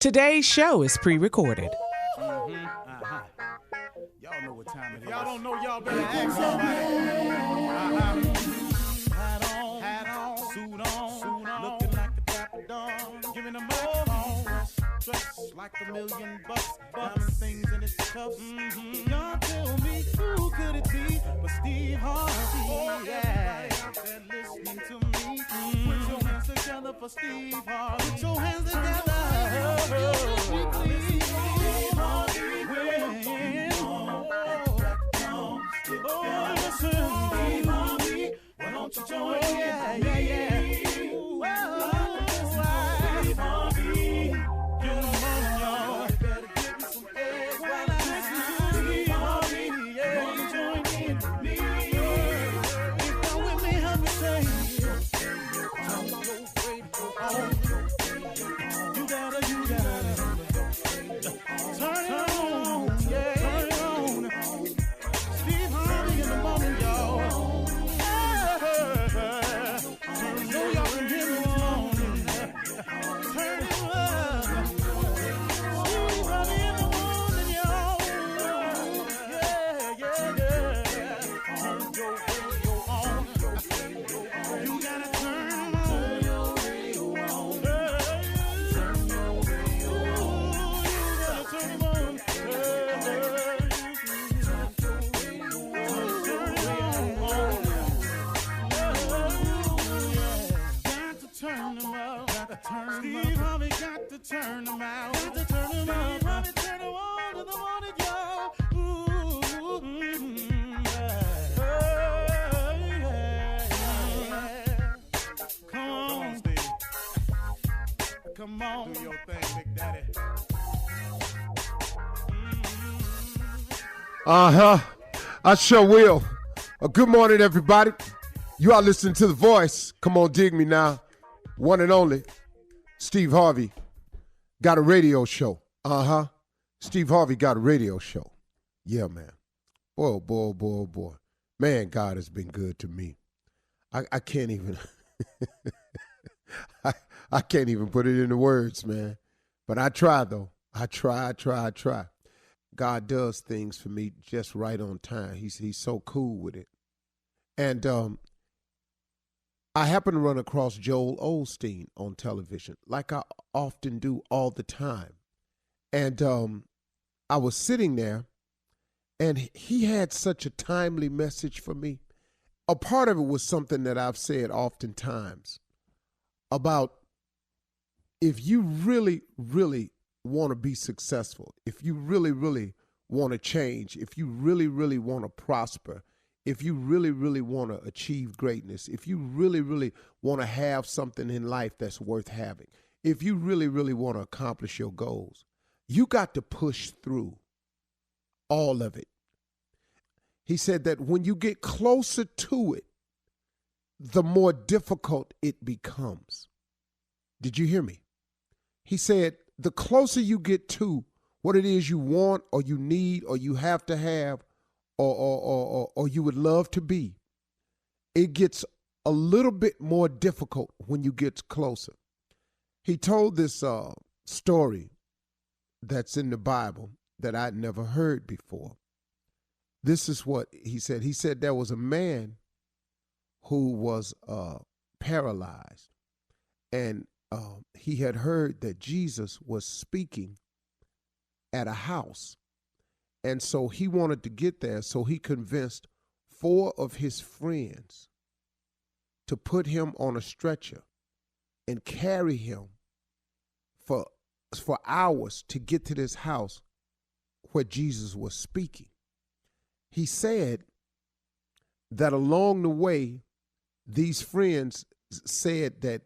Today's show is pre-recorded. Y'all know what time it is. Y'all don't know, y'all better ask somebody. Hat on, suit on, looking like a dapper dog, giving them all dressed like $1 million bucks, diamond things in its cuffs. Y'all tell me who could it be but Steve Harvey? Yeah, listening to me. Put your hands together for Steve Harvey. Put your hands together. Steve Harvey. Listen, Steve Harvey. Why don't you join in? Yeah. Steve Harvey. Get them on, y'all. Better give me some eggs while I listen to Steve Harvey. Won't you join in with me? If you're with me, help me say, turn your radio on. You gotta turn it on, yeah. Turn it on. Steve Harvey in the morning, y'all. So y'all can hear me on. Turn it up. Steve Harvey in the morning, y'all. Yeah. Turn your radio on. You gotta turn your radio on. Turn your radio on. You gotta turn it on. Turn them up. Steve Harvey got to turn them out. Got to turn them up. Harvey turn them on in the morning, y'all. Come on, Steve. Come on. Do your thing, Big Daddy. I sure will. Good morning, everybody. You are listening to The Voice. Come on, dig me now. One and only, Steve Harvey got a radio show. Steve Harvey got a radio show. Yeah, man. Boy. Man, God has been good to me. I can't even, I can't even put it into words, man. But I try, though. I try. God does things for me just right on time. He's so cool with it. And I happened to run across Joel Osteen on television, like I often do all the time. And I was sitting there, and he had such a timely message for me. A part of it was something that I've said oftentimes about if you really, really want to be successful, if you really, really want to change, if you really, really want to prosper, if you really, really want to achieve greatness, if you really, really want to have something in life that's worth having, if you really, really want to accomplish your goals, you got to push through all of it. He said that when you get closer to it, the more difficult it becomes. Did you hear me? He said the closer you get to what it is you want or you need or you have to have, or you would love to be, it gets a little bit more difficult when you get closer. He told this story that's in the Bible that I'd never heard before. This is what he said. He said there was a man who was paralyzed, and he had heard that Jesus was speaking at a house. And so he wanted to get there, so he convinced 4 of his friends to put him on a stretcher and carry him for hours to get to this house where Jesus was speaking. He said that along the way, these friends said that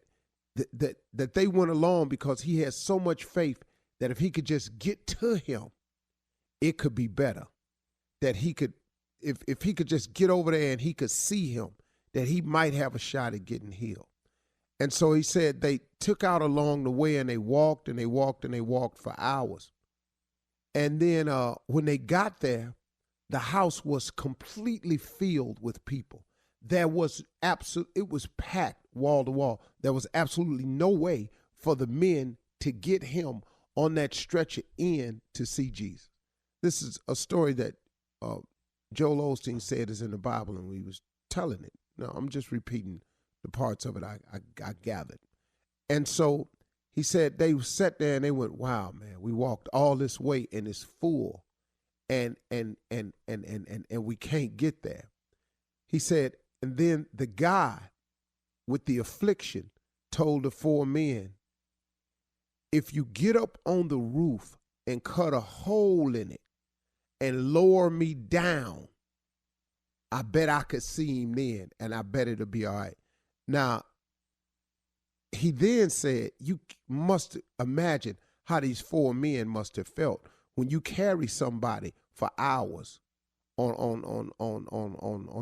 they went along because he had so much faith that if he could just get to him, it could be better. That he could, if he could just get over there and he could see him, that he might have a shot at getting healed. And so he said they took out along the way and they walked and they walked and they walked for hours. And then when they got there, the house was completely filled with people. It was packed wall to wall. There was absolutely no way for the men to get him on that stretcher in to see Jesus. This is a story that Joel Osteen said is in the Bible, and we was telling it. No, I'm just repeating the parts of it I gathered. And so he said they sat there and they went, wow, man, we walked all this way and it's full and we can't get there. He said, and then the guy with the affliction told the four men, if you get up on the roof and cut a hole in it and lower me down, I bet I could see him then, and I bet it'll be all right. Now, he then said, you must imagine how these four men must have felt when you carry somebody for hours on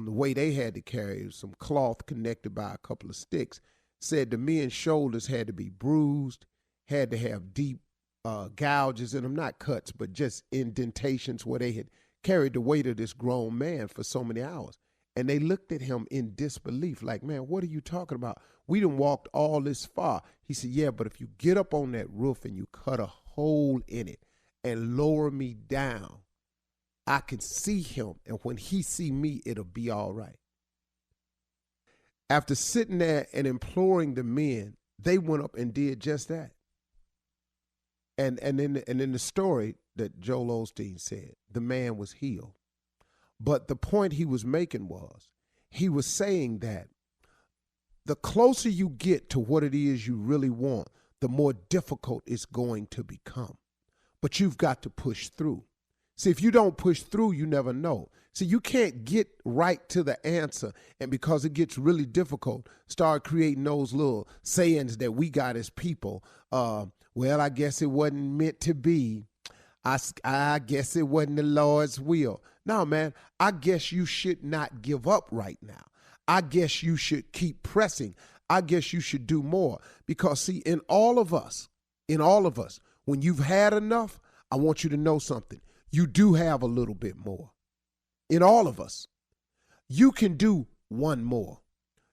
the way they had to carry some cloth connected by a couple of sticks. Said the men's shoulders had to be bruised, had to have deep gouges in them, not cuts, but just indentations where they had carried the weight of this grown man for so many hours. And they looked at him in disbelief, like, man, what are you talking about? We done walked all this far. He said, yeah, but if you get up on that roof and you cut a hole in it and lower me down, I can see him. And when he see me, it'll be all right. After sitting there and imploring the men, they went up and did just that. And in the story that Joel Osteen said, the man was healed. But the point he was making was, he was saying that the closer you get to what it is you really want, the more difficult it's going to become. But you've got to push through. See, if you don't push through, you never know. See, you can't get right to the answer, and because it gets really difficult, start creating those little sayings that we got as people. Well, I guess it wasn't meant to be. I guess it wasn't the Lord's will. No, man, I guess you should not give up right now. I guess you should keep pressing. I guess you should do more. Because, see, in all of us, when you've had enough, I want you to know something. You do have a little bit more. In all of us, you can do one more.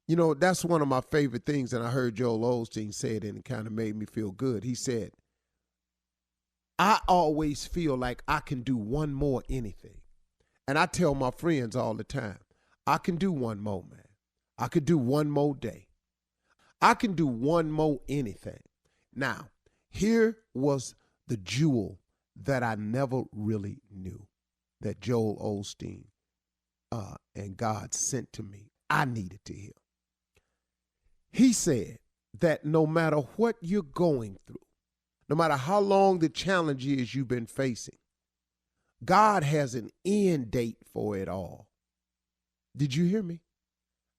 You know, that's one of my favorite things, and I heard Joel Osteen say it, and it kind of made me feel good. He said, I always feel like I can do one more anything. And I tell my friends all the time, I can do one more, man. I could do one more day. I can do one more anything. Now, here was the jewel that I never really knew that Joel Osteen and God sent to me. I needed to hear. He said that no matter what you're going through, no matter how long the challenge is you've been facing, God has an end date for it all. Did you hear me?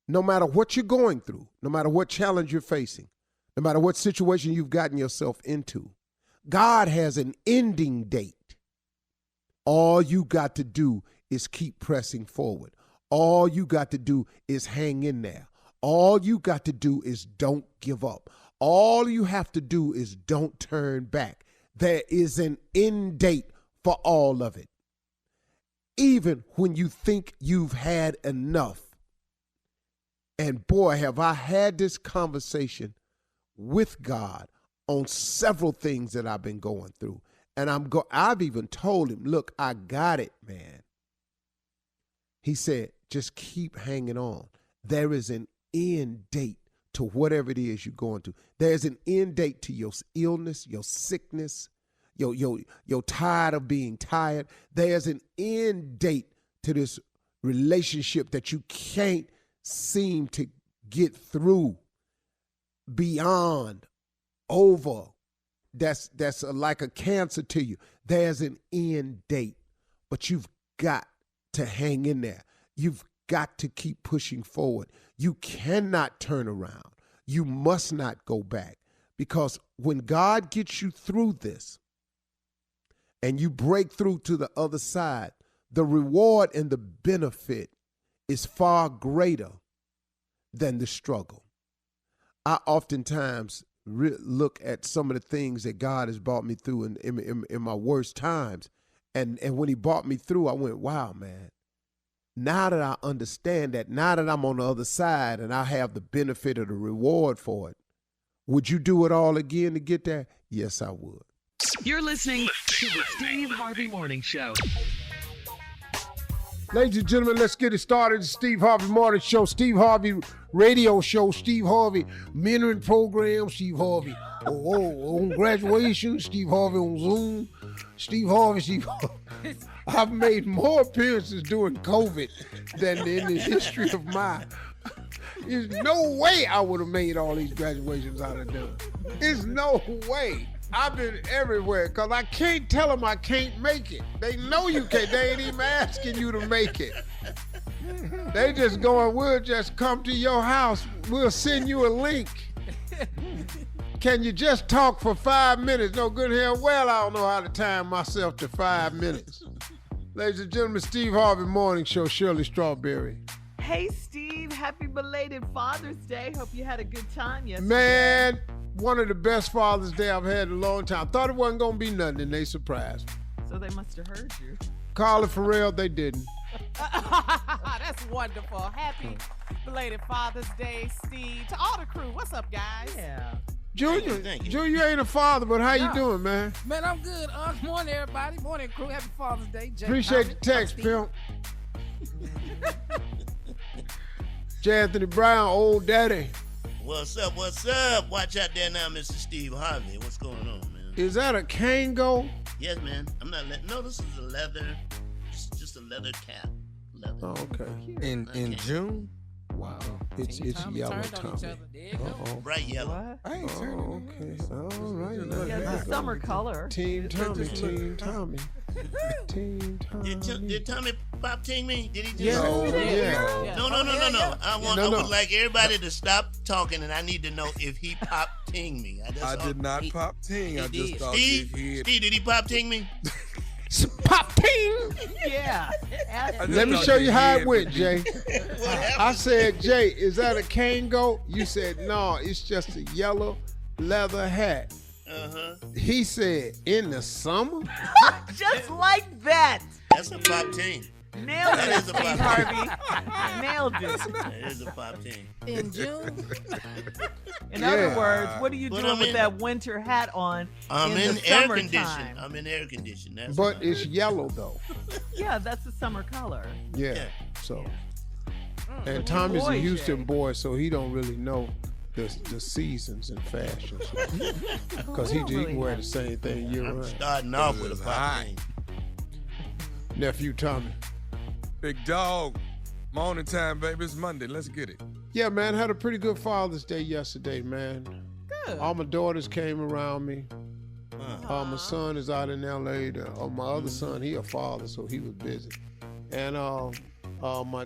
No matter what you're going through, no matter what challenge you're facing, no matter what situation you've gotten yourself into, God has an ending date. All you got to do is keep pressing forward. All you got to do is hang in there. All you got to do is don't give up. All you have to do is don't turn back. There is an end date for all of it. Even when you think you've had enough. And boy, have I had this conversation with God on several things that I've been going through. And I've even told him, look, I got it, man. He said, just keep hanging on. There is an end date to whatever it is you're going through. There's an end date to your illness, your sickness, you're tired of being tired. There's an end date to this relationship that you can't seem to get through, beyond, over. That's like a cancer to you. There's an end date, but you've got to hang in there. You've got to keep pushing forward. You cannot turn around. You must not go back, because when God gets you through this and you break through to the other side, the reward and the benefit is far greater than the struggle. I oftentimes look at some of the things that God has brought me through in my worst times. And when he brought me through, I went, wow, man. Now that I understand that, now that I'm on the other side and I have the benefit of the reward for it, would you do it all again to get there? Yes, I would. You're listening to the Steve Harvey Morning Show. Ladies and gentlemen, let's get it started. The Steve Harvey Morning Show, Steve Harvey Radio Show, Steve Harvey Mentoring Program, Steve Harvey on graduation, Steve Harvey on Zoom, Steve Harvey. I've made more appearances during COVID than in the history of mine. There's no way I would have made all these graduations I'd have done. There's no way. I've been everywhere because I can't tell them I can't make it. They know you can't. They ain't even asking you to make it. They just going, we'll just come to your house. We'll send you a link. Can you just talk for 5 minutes? No good hell. Well, I don't know how to time myself to 5 minutes. Ladies and gentlemen, Steve Harvey Morning Show, Shirley Strawberry. Hey, Steve. Happy belated Father's Day. Hope you had a good time yesterday. Man, one of the best Father's Day I've had in a long time. Thought it wasn't going to be nothing, and they surprised me. So they must have heard you. Carla Farrell, they didn't. That's wonderful. Happy belated Father's Day, Steve. To all the crew, what's up, guys? Yeah. Junior, Thank you. Junior ain't a father, but how you doing, man? Man, I'm good. Morning, everybody. Morning, crew. Happy Father's Day. Jay, Appreciate the text, pimp. J. Anthony Brown, old daddy. What's up? What's up? Watch out there now, Mr. Steve Harvey. What's going on, man? Is that a Kango? Yes, man. I'm not letting. No, this is a leather. Just a leather cap. Leather. Oh, okay. In June? Wow. It's yellow, Tommy. Uh-oh. Bright yellow. What? I ain't turning. Oh, okay. All right. Yeah, it's a summer color. Team Tommy, Team Tommy. Team Tommy. Did Tommy pop ting me? Did he just? No, Yeah. No. I would like everybody to stop talking, and I need to know if he pop ting me. I did not pop ting. I just thought Steve, if he Steve, did he pop ting me? Pop ting! Yeah. Let me show you how it went, Jay. I said, Jay, is that a Kango? You said, no, it's just a yellow leather hat. Uh-huh. He said, in the summer? Just like that. That's a pop ting. Nailed That it, is a Steve pop Harvey. Nailed it. That is a pop ting. In June? In Yeah. other words, what are you But doing I'm with in- that winter hat on I'm in in the air summertime? condition. I'm in air condition. That's But what it's yellow, though. Yeah, that's the summer color. Yeah. Yeah. So, and Tommy's boy, a Houston Jay. boy, so he don't really know the seasons and fashions. Because he can wear the same thing year I'm round. starting off with a It's pop hot. ting. Nephew Tommy. Big dog. Morning time, baby. It's Monday. Let's get it. Yeah, man, had a pretty good Father's Day yesterday, man. Good. All my daughters came around me. Uh, My son is out in L.A. My other son, he a father, so he was busy. And my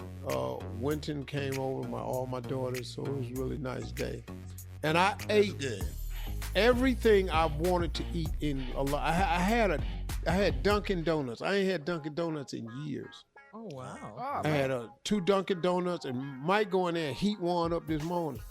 Winton came over, all my daughters, so it was a really nice day. And I ate good. everything I wanted to eat in a lot. I had Dunkin' Donuts. I ain't had Dunkin' Donuts in years. Oh, wow. Oh, I had 2 Dunkin' Donuts and might go in there and heat one up this morning.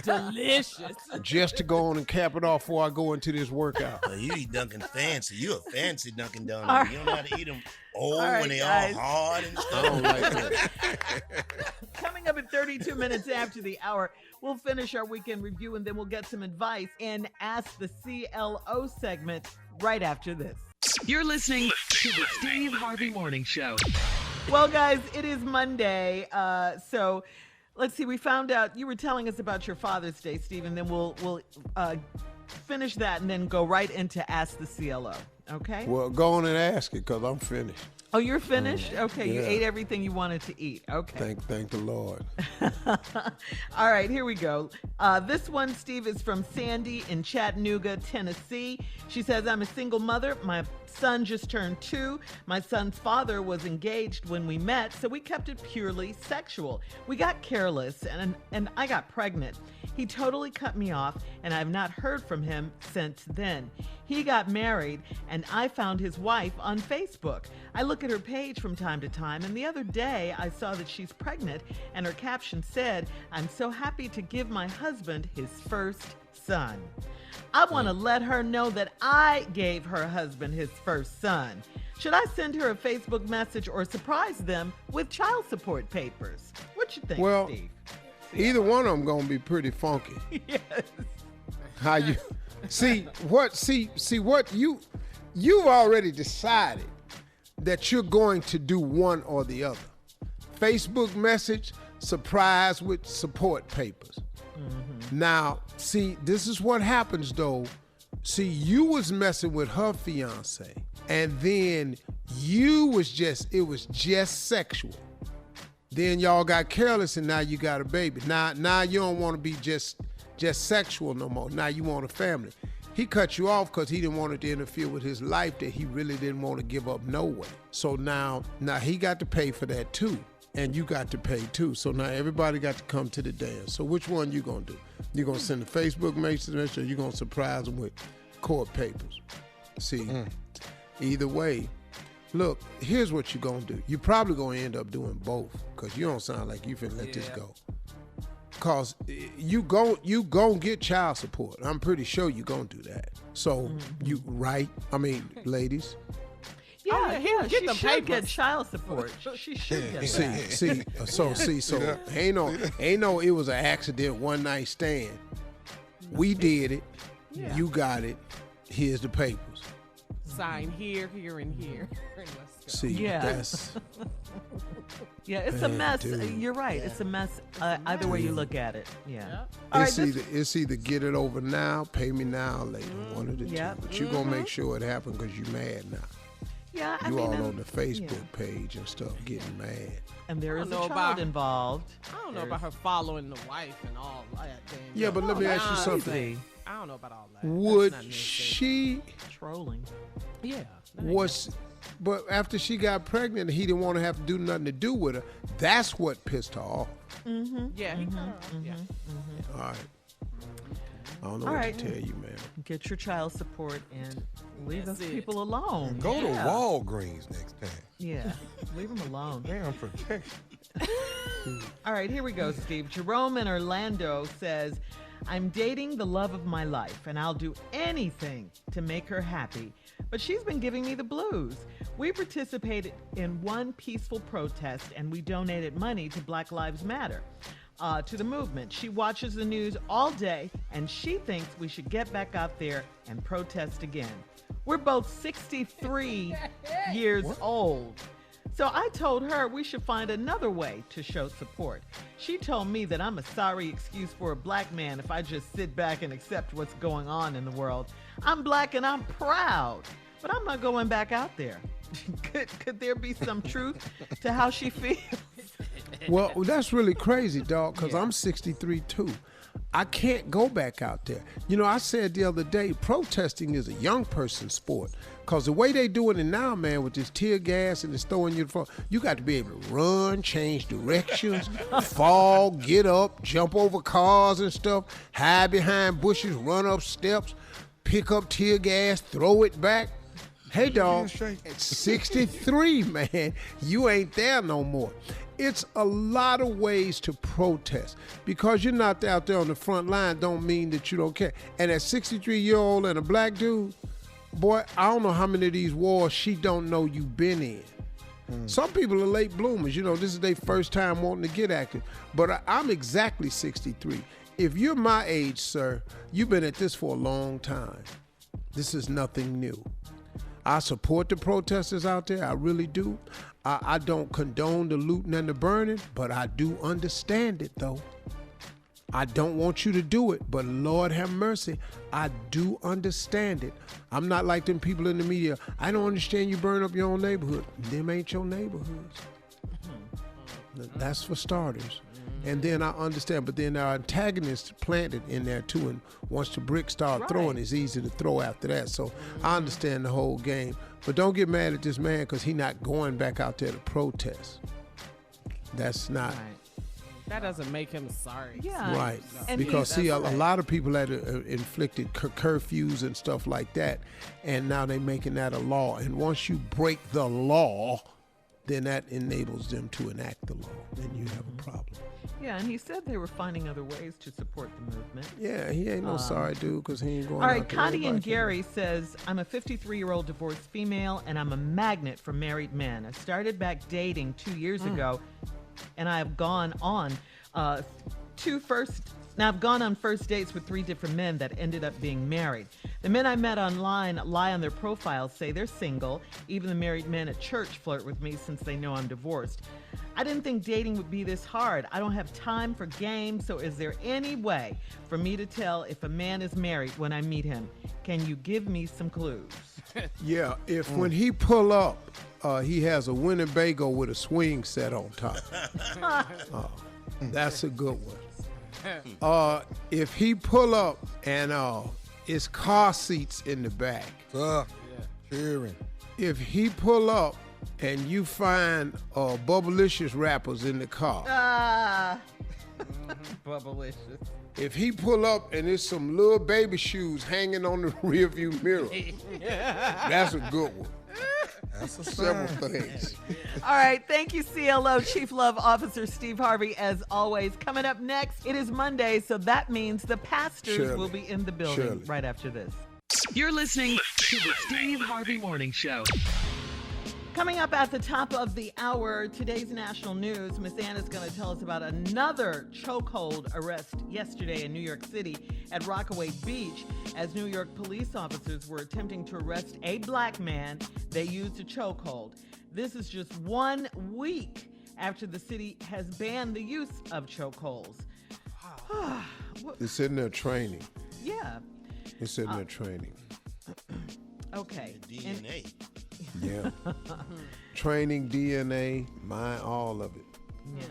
delicious. Just to go on and cap it off before I go into this workout. Oh, you eat Dunkin' fancy. You a fancy Dunkin' Donut. All You don't know how to eat them old All right, when they guys. all hard and I stuff. don't like that. Coming up at 32 minutes after the hour, we'll finish our weekend review and then we'll get some advice and Ask the CLO segment right after this. You're listening to the Steve Harvey Morning Show. Well, guys, it is Monday. So let's see. We found out you were telling us about your Father's Day, Steve, and then we'll finish that and then go right into Ask the CLO. Okay? Well, go on and ask it because I'm finished. Oh, you're finished? Okay, you yeah. ate everything you wanted to eat. Okay. Thank the Lord. All right, here we go. This one, Steve, is from Sandy in Chattanooga, Tennessee. She says, I'm a single mother. My son just turned 2. My son's father was engaged when we met, so we kept it purely sexual. We got careless, and I got pregnant. He totally cut me off, and I've not heard from him since then. He got married, and I found his wife on Facebook. I look at her page from time to time, and the other day I saw that she's pregnant, and her caption said, I'm so happy to give my husband his first son. I want to let her know that I gave her husband his first son. Should I send her a Facebook message or surprise them with child support papers? What you think, Well, Steve? Either one of them gonna be pretty funky. Yes. How See what you've already decided that you're going to do one or the other. Facebook message, surprise with support papers. Mm-hmm. Now, see, this is what happens though. See, you was messing with her fiance, and then it was just sexual. Then y'all got careless, and now you got a baby. Now you don't want to be just sexual no more. Now you want a family. He cut you off because he didn't want it to interfere with his life that he really didn't want to give up no way. So now he got to pay for that too, and you got to pay too. So now everybody got to come to the dance. So which one you gonna do? You gonna send a Facebook message, or you gonna surprise them with court papers? See, either way. Look, here's what you're gonna do. You're probably gonna end up doing both, because you don't sound like you finna let this go. Cause you gon' get child support. I'm pretty sure you gonna do that. So you right? I mean, ladies. Yeah, she should get child support. She should get that. So ain't no it was an accident, one night stand. We did it. Yeah. You got it. Here's the papers. Sign here, and here. Let's go. See, that's... Yeah, it's a mess. Dude. You're right. Yeah. It's a mess either way you look at it. Yeah. Yep. It's either get it over now, pay me now, later. One of the two. But you're going to make sure it happens because you're mad now. Yeah, you all on the Facebook page and stuff getting mad. And there is a child involved. I don't know about her following the wife and all that. Yeah, but let me ask you something. I don't know about all that. Would she... Trolling. Yeah. But after she got pregnant, he didn't want to have to do nothing to do with her. That's what pissed her off. Mm-hmm. Yeah, he All right. I don't know what to tell you, man. Get your child support and leave those people alone. Go to Walgreens next time. Yeah, leave them alone. Damn protection. All right, here we go, Steve. Jerome in Orlando says, I'm dating the love of my life, and I'll do anything to make her happy. But she's been giving me the blues. We participated in one peaceful protest, and we donated money to Black Lives Matter, to the movement. She watches the news all day, and she thinks we should get back out there and protest again. We're both 63 years old. So I told her we should find another way to show support. She told me that I'm a sorry excuse for a black man if I just sit back and accept what's going on in the world. I'm black and I'm proud, but I'm not going back out there. Could there be some truth to how she feels? Well, that's really crazy, dog, because I'm 63 too. I can't go back out there. You know, I said the other day, protesting is a young person's sport. Because the way they doing it now, man, with this tear gas and this throwing you the phone, you got to be able to run, change directions, fall, get up, jump over cars and stuff, hide behind bushes, run up steps, pick up tear gas, throw it back. Hey, dog, at 63, man, you ain't there no more. It's a lot of ways to protest. Because you're not out there on the front line don't mean that you don't care. And at 63-year-old and a black dude, boy, I don't know how many of these wars she don't know you've been in. Some people are late bloomers. You know, this is their first time wanting to get active. But I'm exactly 63. If you're my age, sir, you've been at this for a long time. This is nothing new. I support the protesters out there. I really do. I don't condone the looting and the burning, but I do understand it, though. I don't want you to do it, but Lord have mercy, I do understand it. I'm not like them people in the media. I don't understand you burn up your own neighborhood. Them ain't your neighborhoods. That's for starters. And then I understand, but then there are antagonists planted in there too, and once the bricks start throwing, it's easy to throw after that. So I understand the whole game. But don't get mad at this man because he's not going back out there to protest. That's not... That doesn't make him sorry. Yeah. Right. And because, see, a lot of people had inflicted curfews and stuff like that, and now they're making that a law. And once you break the law, then that enables them to enact the law. Then you have a problem. Yeah, and he said they were finding other ways to support the movement. Yeah, he ain't no sorry dude because he ain't going All right, out there. Connie and Gary says, I'm a 53-year-old divorced female, and I'm a magnet for married men. I started back dating 2 years ago, and I have gone on 2 first Now, I've gone on first dates with 3 different men that ended up being married. The men I met online lie on their profiles, say they're single. Even the married men at church flirt with me since they know I'm divorced. I didn't think dating would be this hard. I don't have time for games, so is there any way for me to tell if a man is married when I meet him? Can you give me some clues? Yeah, if when he pull up, he has a Winnebago with a swing set on top. That's a good one. If he pull up and it's car seats in the back. Cheering. If he pull up and you find Bubblicious wrappers in the car. Bubblicious. If he pull up and there's some little baby shoes hanging on the rearview mirror, that's a good one. That's several things. All right, thank you, CLO Chief Love Officer Steve Harvey, as always. Coming up next, it is Monday, so that means the pastors will be in the building right after this. You're listening to the Steve Harvey Morning Show. Coming up at the top of the hour, today's national news. Miss Anna's going to tell us about another chokehold arrest yesterday in New York City at Rockaway Beach. As New York police officers were attempting to arrest a black man, they used a chokehold. This is just 1 week after the city has banned the use of chokeholds. It's in their training. Yeah. It's in their training. Okay. DNA. Yeah. Training, DNA, all of it. Yeah.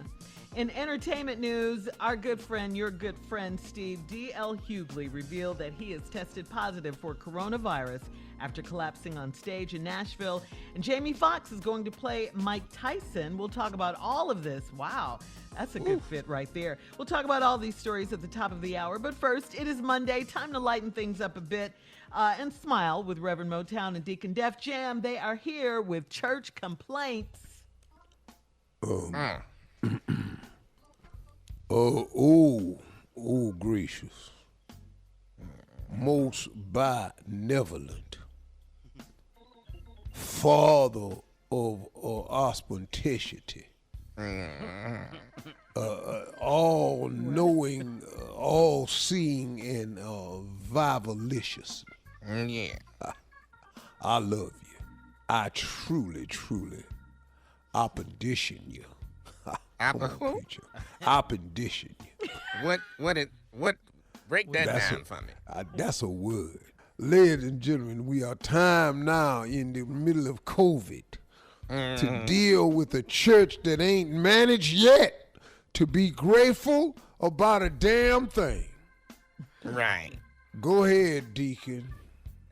In entertainment news, our good friend, your good friend, Steve D.L. Hughley revealed that he has tested positive for coronavirus after collapsing on stage in Nashville. And Jamie Foxx is going to play Mike Tyson. We'll talk about all of this. Wow. That's a good fit right there. We'll talk about all these stories at the top of the hour. But first, it is Monday. Time to lighten things up a bit and smile with Reverend Motown and Deacon Def Jam. They are here with church complaints. Gracious. Most benevolent. Father of ostentation. All-knowing, all-seeing, and vivalicious. Yeah. I love you. I truly, opposition you. Opposition you. What? Break that down for me. That's a word. Ladies and gentlemen, we are time now in the middle of COVID to deal with a church that ain't managed yet to be grateful about a damn thing. Right. Go ahead, Deacon.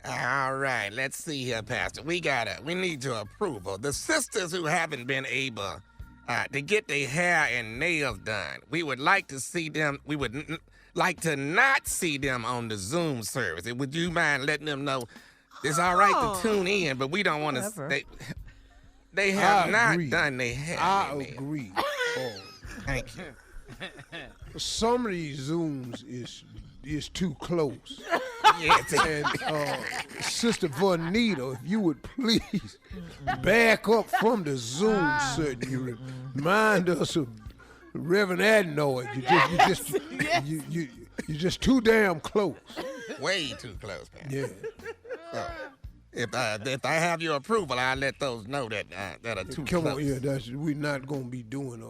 All right, let's see here, Pastor. We need your approval. The sisters who haven't been able to get their hair and nails done, we would like to see them. We would like to not see them on the Zoom service. Would you mind letting them know it's all right to tune in, but we don't want to. They have not done their hair. I agree. Thank you. Some of these Zooms is too close. Yes. And Sister Vonita, if you would please back up from the Zoom certain. You remind us of Reverend Adnoid. You're just too damn close. Way too close, man. Yeah. So, if I have your approval, I'll let those know that are too Come close. on, yeah, we're not gonna be doing.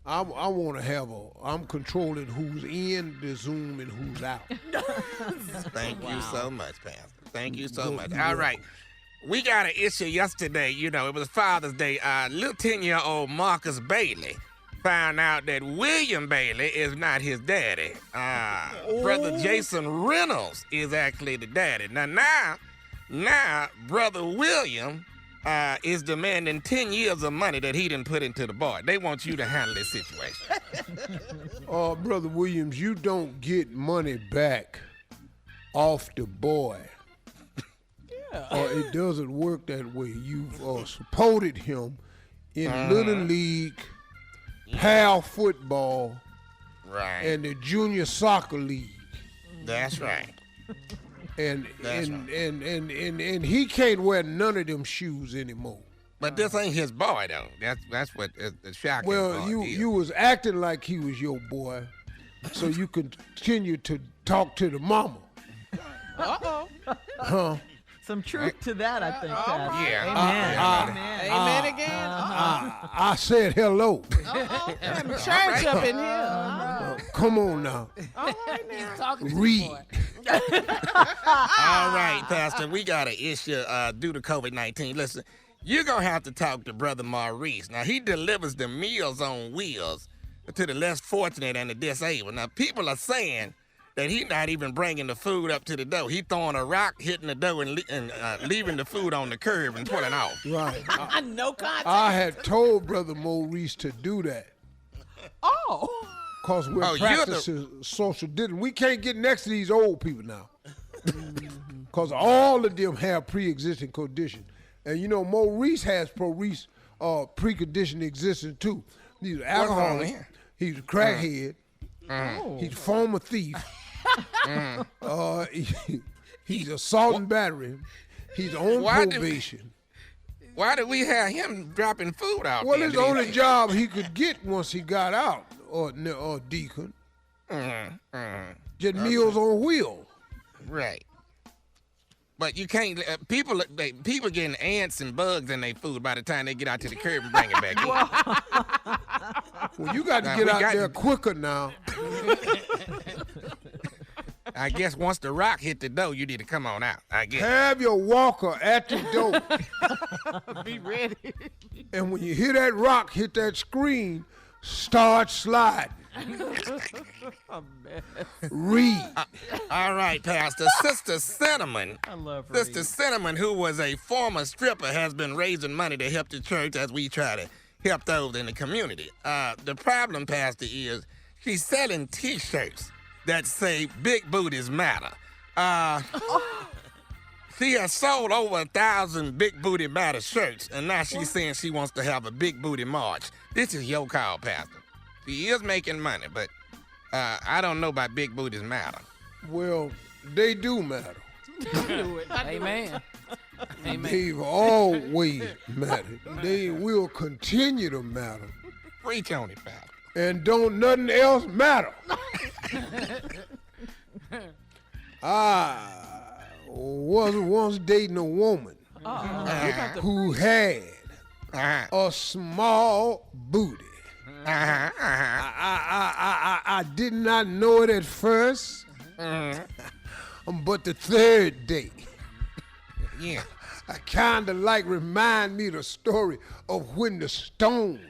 I want to have I'm controlling who's in the Zoom and who's out. Thank you so much, Pastor. Thank you so much. All right. We got an issue yesterday. It was Father's Day. Little 10-year-old Marcus Bailey found out that William Bailey is not his daddy. Brother Jason Reynolds is actually the daddy. Now, Brother William is demanding 10 years of money that he didn't put into the boy. They want you to handle this situation. Brother Williams, you don't get money back off the boy. It doesn't work that way. You've supported him in Little League, PAL football, right, and the Junior Soccer League. That's right. And he can't wear none of them shoes anymore. But this ain't his boy though. That's what the shocking Well, part you was acting like he was your boy, so you can continue to talk to the mama. Uh-oh. Huh? Some truth to that, I think, Pastor. Yeah. Amen. Amen again. I said hello. Having church up in here. Come on now. All right now. Read. All right, Pastor, we got an issue due to COVID-19. Listen, you're going to have to talk to Brother Maurice. Now, he delivers the Meals on Wheels to the less fortunate and the disabled. Now, people are saying that he's not even bringing the food up to the door. He throwing a rock, hitting the door, and leaving the food on the curb and pulling off. Right. No contact. I had told Brother Maurice to do that. Oh. Because we're practicing social distancing. We can't get next to these old people now. Because all of them have pre-existing conditions. And you know, Maurice has preconditioned existence too. He's an alcoholic. He's a crackhead. He's a former thief. He's assaulting battery. He's on probation. Why did we have him dropping food out? Well, it's the only job he could get once he got out, or deacon. Just Meals on Wheels. Right. But you can't. People getting ants and bugs in their food by the time they get out to the curb and bring it back in. Well, you got to get out there quicker now. I guess once the rock hit the door, you need to come on out. I guess. Have your walker at the door. Be ready. And when you hear that rock hit that screen, start sliding. Read. All right, Pastor. Sister Cinnamon. I love Sister Reed. Cinnamon, who was a former stripper, has been raising money to help the church as we try to help those in the community. The problem, Pastor, is she's selling T-shirts that say "Big Booties Matter." She has sold over 1,000 Big Booty Matter shirts, and now she's saying she wants to have a Big Booty March. This is your call, Pastor. She is making money, but I don't know about Big Booties Matter. Well, they do matter. Amen. Amen. They've always mattered. They will continue to matter. Preach on it, Pastor. And don't nothing else matter. I was once dating a woman who had a small booty. I did not know it at first, but the third day, I kind of like remind me the story of when the stone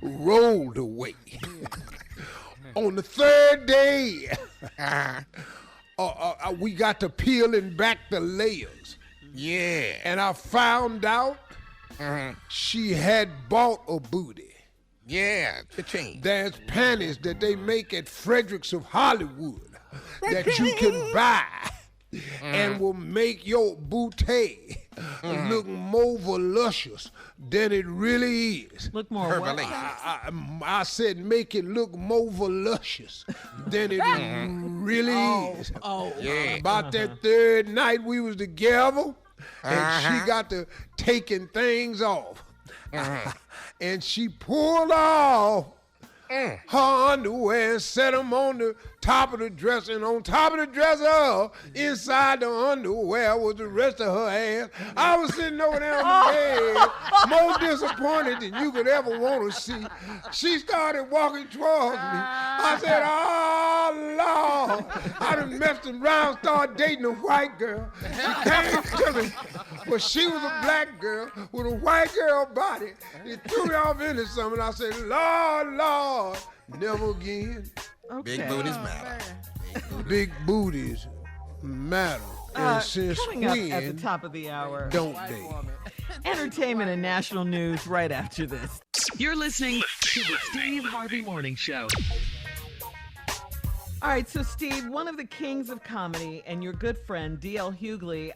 rolled away. On the third day, we got to peeling back the layers. Yeah. And I found out she had bought a booty. Yeah, cha-ching. There's panties that they make at Fredericks of Hollywood that you can buy and will make your booty look more voluptuous than it really is. Look more Herbally. I said make it look more voluptuous than it really is. Yeah. About that third night we was together, and she got to taking things off. And she pulled off her underwear and set them on the top of the dresser. And on top of the dresser, inside the underwear, was the rest of her ass. I was sitting over there on the bed, more disappointed than you could ever want to see. She started walking towards me. I said, oh, Lord. I done messed around, started dating a white girl. She came to me, but she was a black girl with a white girl body. It threw me off into something. I said, Lord, never again. Okay. Big booties matter. Big booties matter. And since Coming up when at the top of the hour, don't they? entertainment and national news right after this. You're listening to the Steve Harvey Morning Show. All right, so Steve, one of the kings of comedy and your good friend, D.L. Hughley,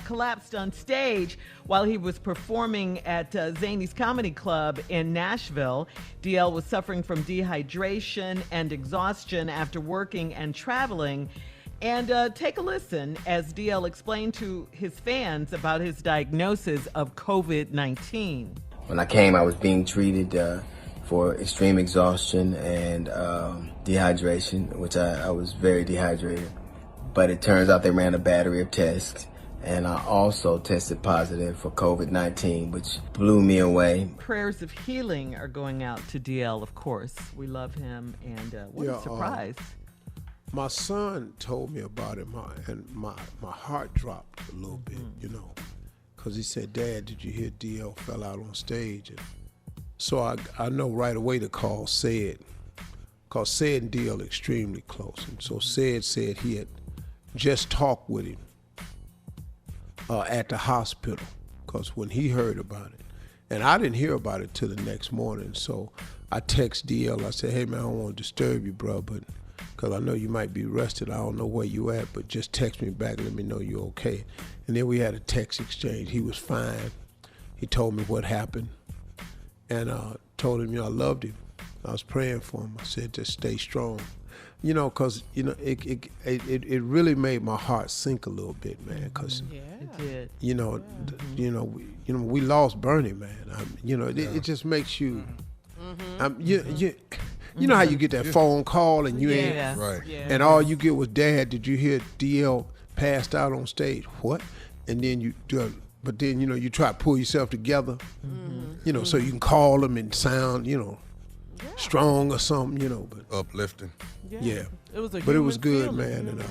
collapsed on stage while he was performing at Zany's Comedy Club in Nashville. D.L. was suffering from dehydration and exhaustion after working and traveling. And take a listen as D.L. explained to his fans about his diagnosis of COVID-19. When I came, I was being treated for extreme exhaustion and dehydration, which I was very dehydrated. But it turns out they ran a battery of tests, and I also tested positive for COVID-19, which blew me away. Prayers of healing are going out to DL, of course. We love him, and what a surprise. My son told me about it, and my heart dropped a little bit, you know, because he said, "Dad, did you hear DL fell out on stage?" And so I know right away to call Said, because Said and DL are extremely close. And so Said said he had just talked with him at the hospital, because when he heard about it, and I didn't hear about it till the next morning, so I text DL. I said, "Hey man, I don't want to disturb you, bro, but because I know you might be rested. I don't know where you at, but just text me back and let me know you're okay." And then we had a text exchange. He was fine. He told me what happened, and told him, I loved him. I was praying for him. I said, just stay strong. You know, because, it really made my heart sink a little bit, man, because, It did. we lost Bernie, man. It just makes you, you know how you get that phone call and you ain't, Right. Yeah. and all you get was, "Dad, did you hear DL passed out on stage?" What? And then you try to pull yourself together, so you can call them and sound, strong or something, but Uplifting. yeah. It was But it was good, feeling, man, and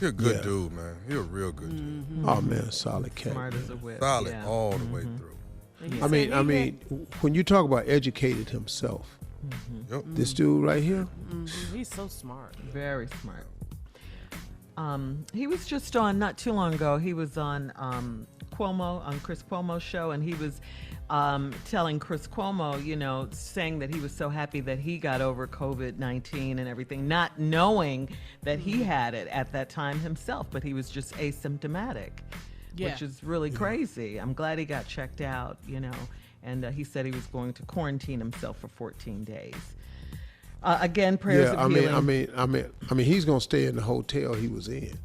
You're a good dude, man. You're a real good dude. oh man, solid cat. Smart man. as a whip. Solid Yeah. all the way through. I mean, when you talk about educated himself, Yep. this dude right here, He's so smart. Very smart. He was just on, not too long ago, he was on Chris Cuomo's show, and he was telling Chris Cuomo, saying that he was so happy that he got over COVID-19 and everything, not knowing that he had it at that time himself, but he was just asymptomatic, which is really crazy. I'm glad he got checked out, and he said he was going to quarantine himself for 14 days. Again, prayers of healing. I mean, he's gonna stay in the hotel he was in.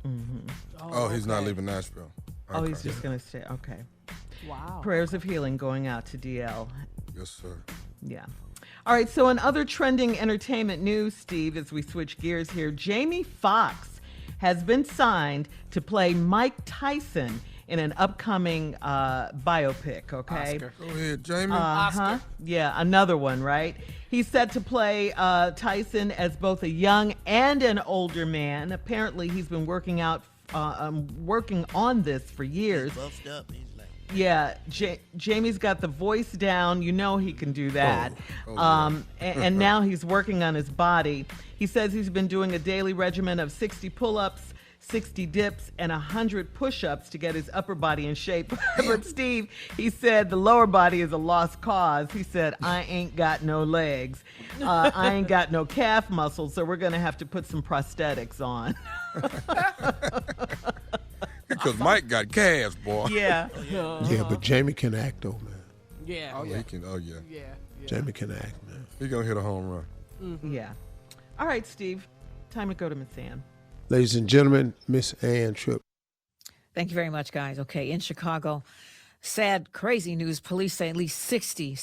Oh, he's not leaving Nashville. Oh, he's just gonna stay. Okay. Wow. Prayers of healing going out to DL. Yes, sir. Yeah. All right. So, in other trending entertainment news, Steve, as we switch gears here, Jamie Foxx has been signed to play Mike Tyson in an upcoming biopic. Okay. Oscar. Go ahead, Jamie. Oscar. Yeah, another one, right? He's set to play Tyson as both a young and an older man. Apparently, he's been working on this for years. Buffed up. He's like, Yeah, Jamie's got the voice down. He can do that. yeah. And now he's working on his body. He says he's been doing a daily regimen of 60 pull-ups, 60 dips, and 100 push-ups to get his upper body in shape. But Steve, he said the lower body is a lost cause. He said, "I ain't got no legs. I ain't got no calf muscles, so we're going to have to put some prosthetics on." Because Mike got calves, boy. Yeah. Yeah, but Jamie can act though, man. Yeah. Oh, he can. Oh, yeah. Yeah. Jamie can act, man. He gonna hit a home run. Yeah. All right, Steve. Time to go to Miss Ann. Ladies and gentlemen, Miss Ann Tripp. Thank you very much, guys. Okay, in Chicago, sad, crazy news. Police say at least 60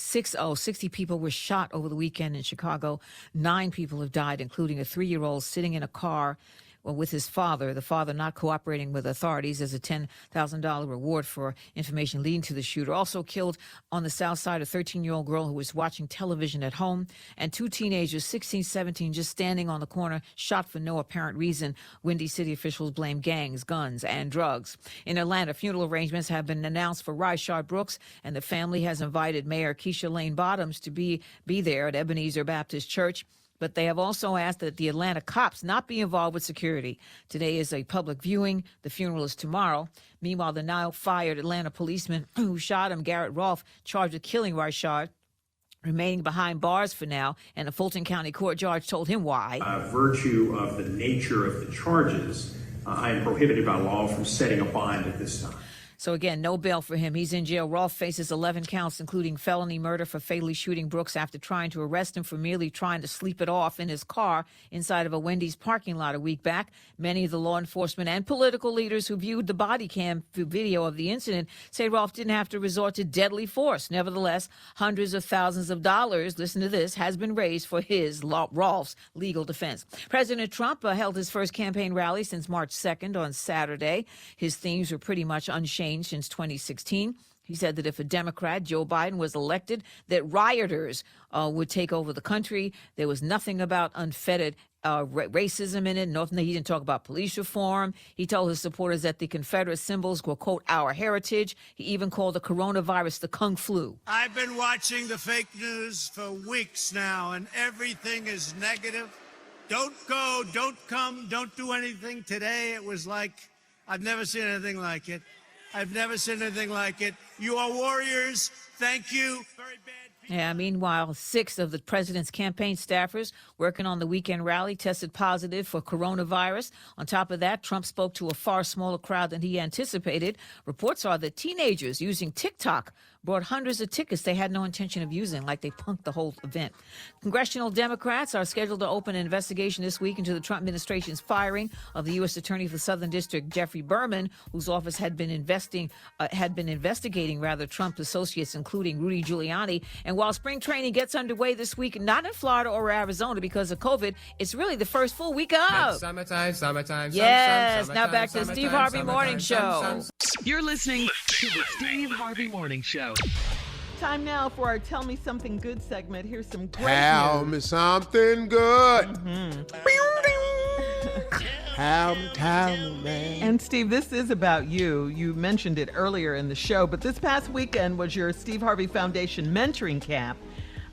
people were shot over the weekend in Chicago. 9 people have died, including a 3-year-old sitting in a car with his father, the father not cooperating with authorities. As a $10,000 reward for information leading to the shooter. Also killed on the south side, a 13-year-old girl who was watching television at home, and 2 teenagers, 16, 17, just standing on the corner, shot for no apparent reason. Windy City officials blame gangs, guns, and drugs. In Atlanta, funeral arrangements have been announced for Rayshard Brooks, and the family has invited Mayor Keisha Lane Bottoms to be there at Ebenezer Baptist Church. But they have also asked that the Atlanta cops not be involved with security. Today is a public viewing. The funeral is tomorrow. Meanwhile, the now fired Atlanta policeman who shot him, Garrett Rolfe, charged with killing Rayshard, remaining behind bars for now, and a Fulton County court judge told him why. By virtue of the nature of the charges, I am prohibited by law from setting a bond at this time. So again, no bail for him. He's in jail. Rolfe faces 11 counts, including felony murder for fatally shooting Brooks after trying to arrest him for merely trying to sleep it off in his car inside of a Wendy's parking lot a week back. Many of the law enforcement and political leaders who viewed the body cam video of the incident say Rolfe didn't have to resort to deadly force. Nevertheless, hundreds of thousands of dollars, listen to this, has been raised for Rolfe's legal defense. President Trump held his first campaign rally since March 2nd on Saturday. His themes were pretty much unchanged since 2016. He said that if a Democrat, Joe Biden, was elected, that rioters would take over the country. There was nothing about unfettered racism in it. Nothing. He didn't talk about police reform. He told his supporters that the Confederate symbols were, quote, our heritage. He even called the coronavirus the Kung Flu. I've been watching the fake news for weeks now, and everything is negative. Don't go, don't come, don't do anything. Today it was like, I've never seen anything like it. I've never seen anything like it. You are warriors. Thank you. Very bad. Yeah, meanwhile, 6 of the president's campaign staffers working on the weekend rally tested positive for coronavirus. On top of that, Trump spoke to a far smaller crowd than he anticipated. Reports are that teenagers using TikTok brought hundreds of tickets they had no intention of using, like they punked the whole event. Congressional Democrats are scheduled to open an investigation this week into the Trump administration's firing of the U.S. Attorney for the Southern District, Jeffrey Berman, whose office had been investigating Trump's associates, including Rudy Giuliani. And while spring training gets underway this week, not in Florida or Arizona because of COVID, it's really the first full week of summertime. Yes. Now back to the Steve Harvey Morning Show. You're listening to the Steve Harvey Morning Show. Time now for our Tell Me Something Good segment. Here's some great Tell news. me something good. Tell me, man. And Steve, this is about you. You mentioned it earlier in the show, but this past weekend was your Steve Harvey Foundation mentoring camp.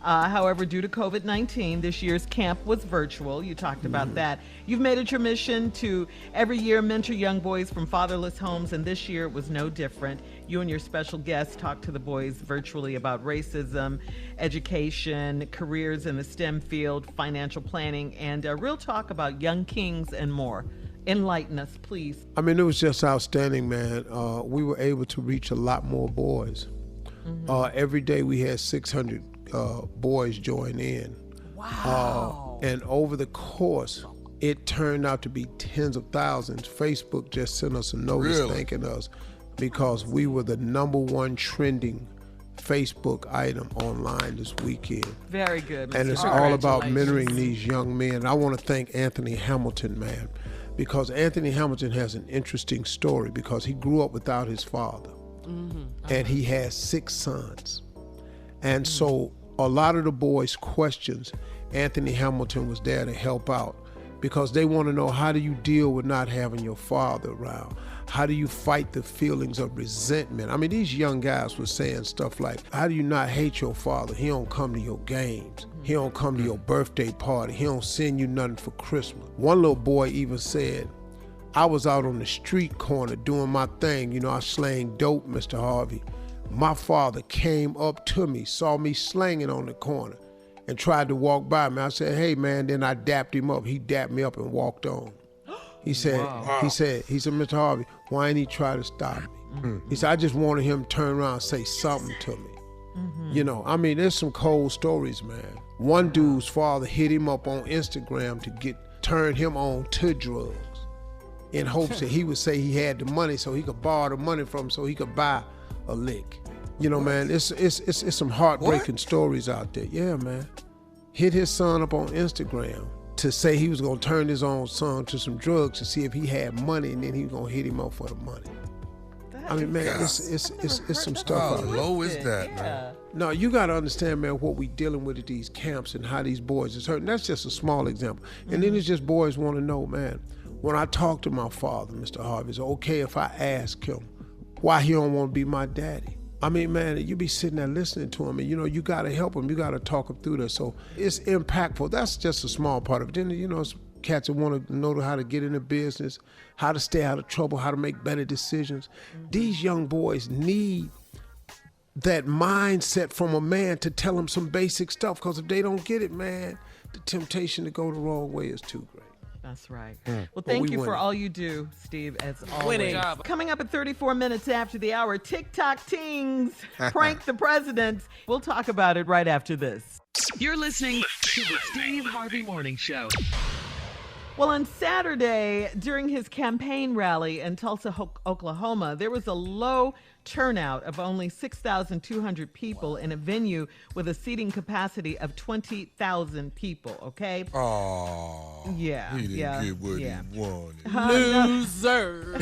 However, due to COVID-19, this year's camp was virtual. You talked about that. You've made it your mission to every year mentor young boys from fatherless homes, and this year it was no different. You and your special guest talked to the boys virtually about racism, education, careers in the STEM field, financial planning, and real talk about young kings and more. Enlighten us, please. I mean, it was just outstanding, man. We were able to reach a lot more boys. Every day we had 600 boys join in. Wow. And over the course, it turned out to be tens of thousands. Facebook just sent us a notice thanking us because we were the #1 trending Facebook item online this weekend. Very good. And it's all about mentoring these young men. I want to thank Anthony Hamilton, man, because Anthony Hamilton has an interesting story because he grew up without his father. And he has 6 sons. And so a lot of the boys' questions, Anthony Hamilton was there to help out because they want to know, how do you deal with not having your father around? How do you fight the feelings of resentment? I mean, these young guys were saying stuff like, how do you not hate your father? He don't come to your games. He don't come to your birthday party. He don't send you nothing for Christmas. One little boy even said, I was out on the street corner doing my thing. You know, I slang dope, Mr. Harvey. My father came up to me, saw me slanging on the corner, and tried to walk by me. I said, hey, man, then I dapped him up. He dapped me up and walked on. He said, Mr. Harvey, why ain't he try to stop me? He said, I just wanted him to turn around and say something to me. You know, I mean, there's some cold stories, man. One dude's father hit him up on Instagram to turn him on to drugs in hopes that he would say he had the money so he could borrow the money from him so he could buy a lick. You know, man, it's some heartbreaking stories out there. Yeah, man. Hit his son up on Instagram to say he was going to turn his own son to some drugs to see if he had money, and then he was going to hit him up for the money. I mean, man, it's some stuff. How low is that, man? No, you got to understand, man, what we dealing with at these camps and how these boys is hurting. That's just a small example. And then it's just boys want to know, man, when I talk to my father, Mr. Harvey, it's okay if I ask him why he don't want to be my daddy. I mean, man, you be sitting there listening to him, and, you know, you got to help him. You got to talk him through this. So it's impactful. That's just a small part of it. Then, you know, it's cats that want to know how to get into business, how to stay out of trouble, how to make better decisions. These young boys need that mindset from a man to tell them some basic stuff, because if they don't get it, man, the temptation to go the wrong way is too great. That's right. Well, thank you for all you do, Steve, as always. Coming up at 34 minutes after the hour, TikTok teens prank the president. We'll talk about it right after this. You're listening to the Steve Harvey Morning Show. Well, on Saturday, during his campaign rally in Tulsa, Oklahoma, there was a low turnout of only 6,200 people in a venue with a seating capacity of 20,000 people, okay? Oh. Yeah. He didn't get what he wanted. Loser.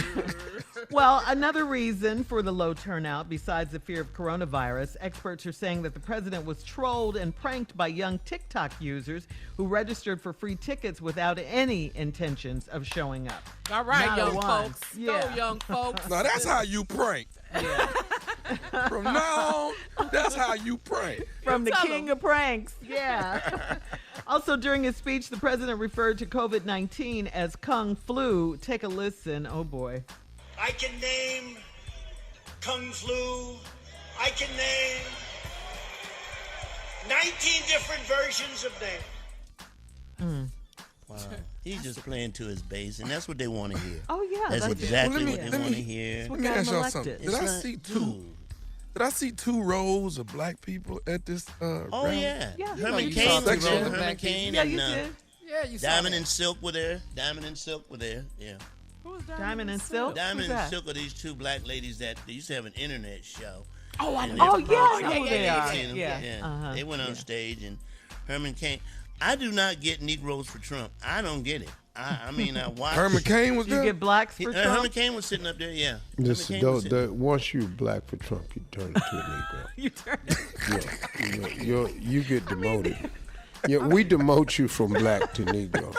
Well, another reason for the low turnout, besides the fear of coronavirus, experts are saying that the president was trolled and pranked by young TikTok users who registered for free tickets without any intentions of showing up. All right, Not young one. folks. Yeah. Go, young folks. Now, that's how you prank. Yeah. From now on, that's how you prank. From the king of pranks. Yeah. Also, during his speech, the president referred to COVID-19 as Kung Flu. Take a listen. Oh, boy. I can name Kung Flu. I can name 19 different versions of name. Wow. He's just playing to his base, and that's what they want to hear. Oh, yeah. That's exactly what they let want me- to hear. Let me ask y'all elected. something. Did I see two rows of black people at this Oh, rally? yeah. Yeah. Herman You Cain saw was that there. show? Herman Cain Yeah, and you did. Yeah, you saw Diamond that. and Silk were there. Diamond and Silk were there. Yeah. Who's Diamond and Silk? Diamond Who's and that? Silk are these two black ladies that they used to have an internet show. Oh, I And know. Oh, yeah, I know who they you've are. seen them. Yeah. Uh-huh. They went on stage, and Herman Cain. I do not get Negroes for Trump. I don't get it. I mean, I watch. Herman Cain was You there? get blacks for Trump? Herman Cain was sitting up there, yeah. Just Herman Cain was sitting- once you black for Trump, you turn into a Negro. You turn. You get demoted. Yeah, we demote you from black to Negro.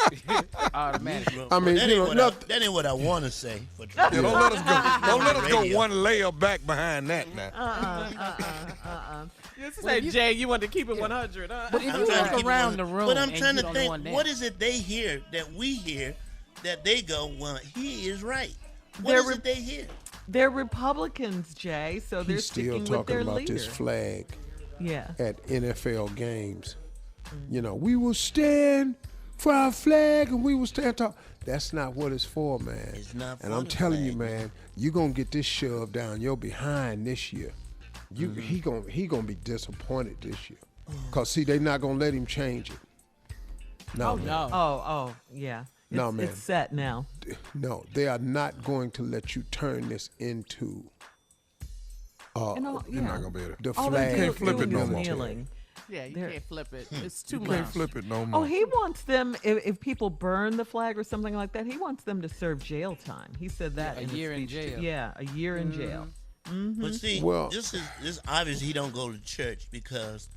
Automatic. I mean, that, you ain't know, what that ain't what I want to say for Trump. Yeah, don't let us go. Don't let us go Radio. one layer back behind that now. You say, Jay, you want to keep it 100, huh? But if I'm you trying to look keep it around one- the room, But I'm and trying you to don't know one think, there. what is it they hear that we hear that they go, well, he is right? What They're is it they hear? They're Republicans, Jay, so they're he's still sticking with talking their about leader. this flag Yeah. at NFL games. You know, we will stand for our flag and we will stand tall. That's not what it's for, man. It's not and for I'm the telling you, flag. man, you're gonna get this shoved down your behind this year. He gonna be disappointed this year. Cause see, they not gonna let him change it. No, man. No. Oh, yeah. No, man. It's set now. No, they are not going to let you turn this into And all, You're not gonna be able to. the all flag. they can't flip it no is more. kneeling. Yeah, you They're- can't flip it. It's too You much. can't flip it no more. Oh, he wants them, if people burn the flag or something like that, he wants them to serve jail time. He said that A in his year in speech, too. jail. Yeah, a year in jail. But see, Well- this is obvious he don't go to church because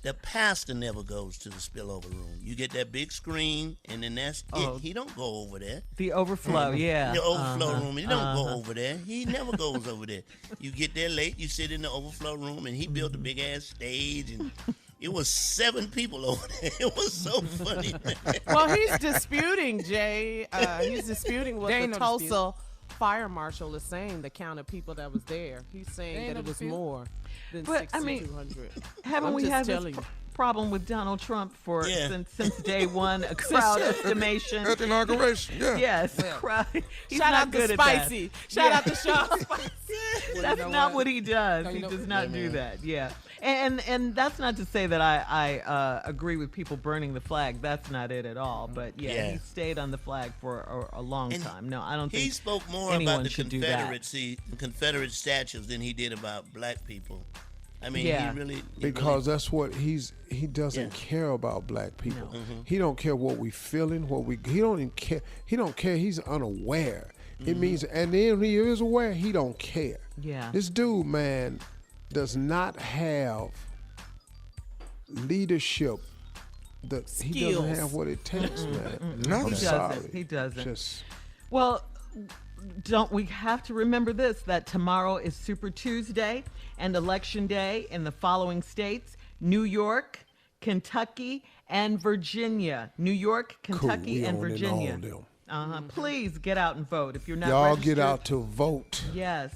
the pastor never goes to the spillover room. You get that big screen, and then that's Oh. it. He don't go over there. The overflow, yeah. The overflow room. He don't go over there. He never goes over there. You get there late, you sit in the overflow room, and he built a big ass stage, and it was 7 people over there. It was so funny. Well, he's disputing, Jay. He's disputing what There the ain't no Tulsa fire marshal is saying, the count of people that was there. He's saying There ain't that it no was dispute. more than But, I mean, 6,200. Haven't I'm we just had this telling you. problem with Donald Trump for Yeah. since day one? A crowd estimation. At the inauguration, yeah. Yes, crowd. He's Shout not out good to at that. Spicy. Shout Yeah. out to Sean Spicy. That's not what he does. No, you He know- does not do that. Yeah, and that's not to say that I agree with people burning the flag. That's not it at all. But yeah. He stayed on the flag for a long And time. No, I don't He think spoke more anyone about the should do that. Confederacy, the Confederate statues than he did about black people. I mean, Yeah. he really Because that's what he doesn't Yeah. care about black people. No. He don't care what we feeling, he don't even care. He don't care. He's unaware. It means, and then he is aware. He don't care. Yeah. This dude, man, does not have leadership. He doesn't Skills. have what it takes, man. No, I'm He sorry. doesn't. He doesn't. Just Well, don't we have to remember this, that tomorrow is Super Tuesday and Election Day in the following states: New York, Kentucky, and Virginia. New York, Kentucky, we and owning Virginia. all them. Please get out and vote if you're not Y'all registered. get out to vote. Yes.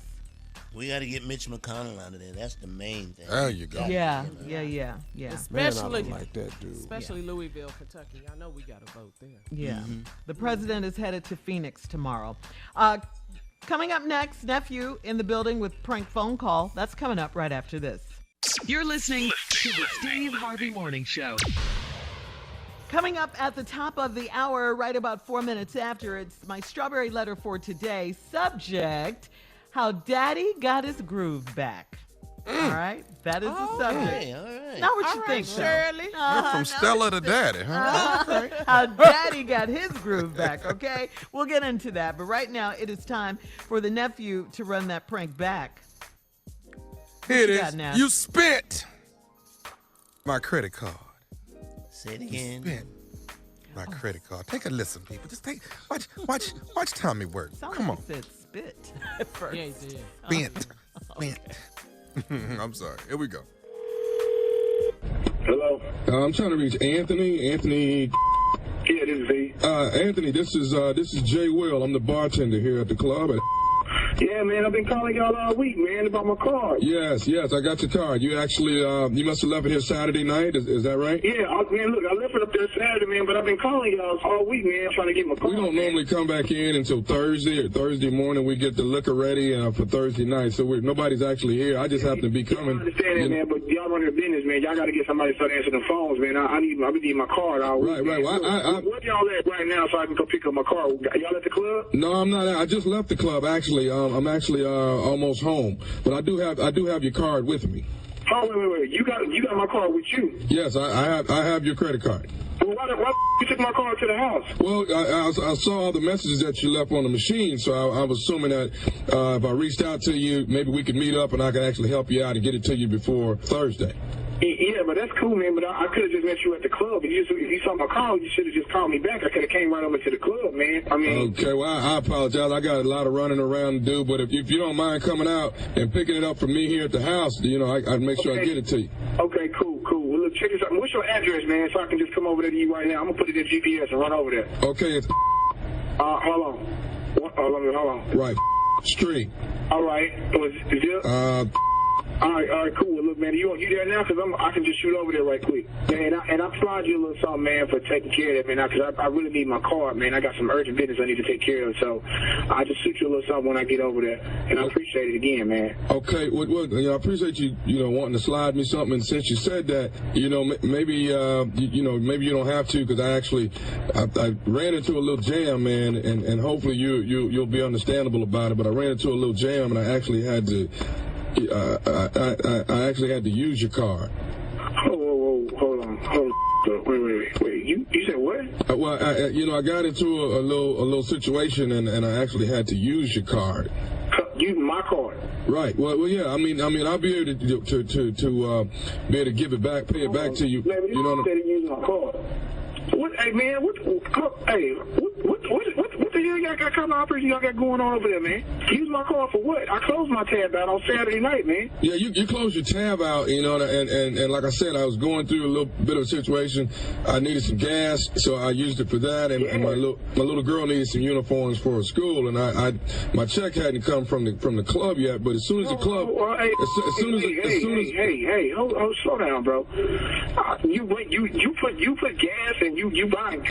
We got to get Mitch McConnell out of there. That's the main thing. There you go. Yeah. Especially, man, I don't like that dude. Especially Louisville, Kentucky. I know we got to vote there. Yeah. The president is headed to Phoenix tomorrow. Coming up next, Nephew in the building with prank phone call. That's coming up right after this. You're listening to the Steve Harvey Morning Show. Coming up at the top of the hour, right about 4 minutes after, it's my strawberry letter for today. Subject, how Daddy got his groove back. All right? That is the subject. All right. Not what you think, Shirley. You're from Stella to Daddy, huh? How Daddy got his groove back, okay? We'll get into that. But right now, it is time for the nephew to run that prank back. Here it you got is. now? You spent my credit card. Say it again. Spent my credit card. Take a listen, people. Just watch Tommy work. Sound Come like on. he said spit at first. Yeah, he did. Spent. I'm sorry. Here we go. Hello. I'm trying to reach Anthony. Anthony. Yeah, this is V. Anthony, this is Jay Will. I'm the bartender here at the club. Yeah, man, I've been calling y'all all week, man, about my card. Yes, I got your card. You actually, you must have left it here Saturday night. Is that right? Yeah, man, look, I left it up there Saturday, man, but I've been calling y'all all week, man, trying to get my card. We don't normally come back in until Thursday or Thursday morning. We get the liquor ready for Thursday night, so nobody's actually here. I just happen to be coming. I understand that, man, but y'all run your business, man. Y'all got to get somebody to start answering the phones, man. I need my card all week. Right. Well, where y'all at right now so I can go pick up my card? Y'all at the club? No, I'm not. I just left the club, actually. I'm actually almost home, but I do have your card with me. Oh, wait. You got my card with you? Yes, I have your credit card. Well, why you took my card to the house? Well, I saw all the messages that you left on the machine, so I was assuming that if I reached out to you, maybe we could meet up and I could actually help you out and get it to you before Thursday. Yeah, but that's cool, man. But I could have just met you at the club. If you saw my call, you should have just called me back. I could have came right over to the club, man. I mean. Okay, well, I apologize. I got a lot of running around to do, but if you don't mind coming out and picking it up from me here at the house, I'd make sure I get it to you. Okay, cool. Well, look, check this out. What's your address, man, so I can just come over there to you right now? I'm gonna put it in GPS and run over there. Okay, it's. Hold on. Right. Street. All right. Is it? All right, cool. Well, look, man, you there now? Because I can just shoot over there right quick. Man, and I applaud you a little something, man, for taking care of that, man, because I really need my card, man. I got some urgent business I need to take care of, so I just shoot you a little something when I get over there, and I appreciate it again, man. Okay, well I appreciate you, wanting to slide me something, and since you said that, maybe you don't have to, because I ran into a little jam, man, and hopefully you'll be understandable about it, but I ran into a little jam, and I actually had to. I actually had to use your card. Whoa, hold on. Wait. You said what? I got into a little situation, and I actually had to use your card. Use my card? Right. Well, yeah. I mean, I'll be able to be able to give it back, pay it back to you. Man, you know what? Use my card. What? Hey, man. What the hell y'all got kind of operation y'all got going on over there, man? Use my card for what? I closed my tab out on Saturday night, man. Yeah, you closed your tab out, and like I said, I was going through a little bit of a situation. I needed some gas, so I used it for that, and my little girl needed some uniforms for her school, and my check hadn't come from the club yet, but as soon as the club, Hey, slow down, bro. You put gas and you buying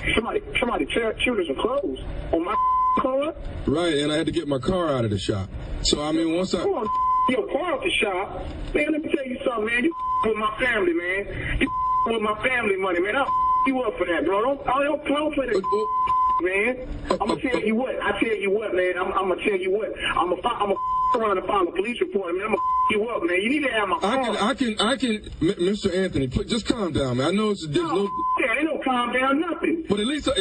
somebody children some clothes on my card? Right, and I had to get my car out of the shop. So I mean, once I your car out the shop, man. Let me tell you something, man. You with my family, man. You with my family money, man. I'll you up for that, bro. Don't play that, man. I'm gonna tell you what. I tell you what, man. I'm gonna tell you what. I'm gonna around and file a police report, man. I'm gonna you up, man. You need to have my car. I can, Mr. Anthony, please, just calm down, man. I know it's no, ain't no calm down, nothing. But at least, I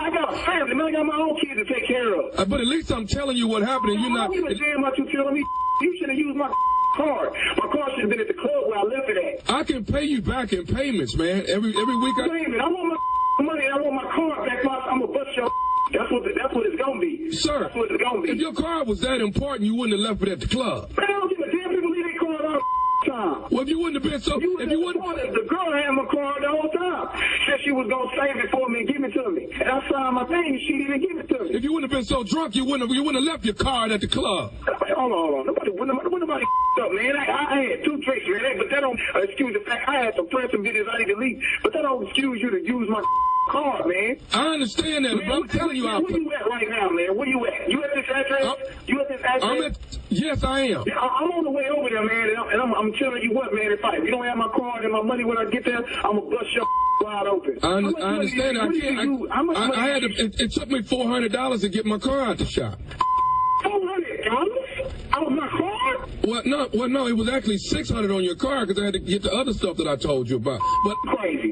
got a family, man. I got my own kids to take care of. But at least I'm telling you what happened, and you're not. I don't give a damn what you telling me. You should have used my card. My car should have been at the club where I left it at. I can pay you back in payments, man. Every week. I want my money. I want my card back. I'm gonna bust your. That's what it's gonna be. Sir, that's what it's gonna be. If your card was that important, you wouldn't have left it at the club. Man, I don't give a damn. People leave their card all the time. Well, if you wouldn't have been so, the girl had my card the whole time. Said she was gonna save it for me and give it to me, and I signed my thing, and she didn't give it to me. If you wouldn't have been so drunk, you wouldn't have left your card at the club. hold on. Nobody up, man. I had 2 drinks, man. But that don't excuse the fact I had some personal videos I need to delete. But that don't excuse you to use my card, man. I understand that, man, but I'm telling you, where you at right now, man? Where you at? You at this address? You at this address? Yes, I am. Yeah, I'm on the way over there, man, and I'm telling you what, man. If you don't have my card and my money when I get there, I'm gonna bust your wide open. I understand. It took me $400 to get my car out the shop. $400 out of my car? Well, no, it was actually $600 on your car because I had to get the other stuff that I told you about. But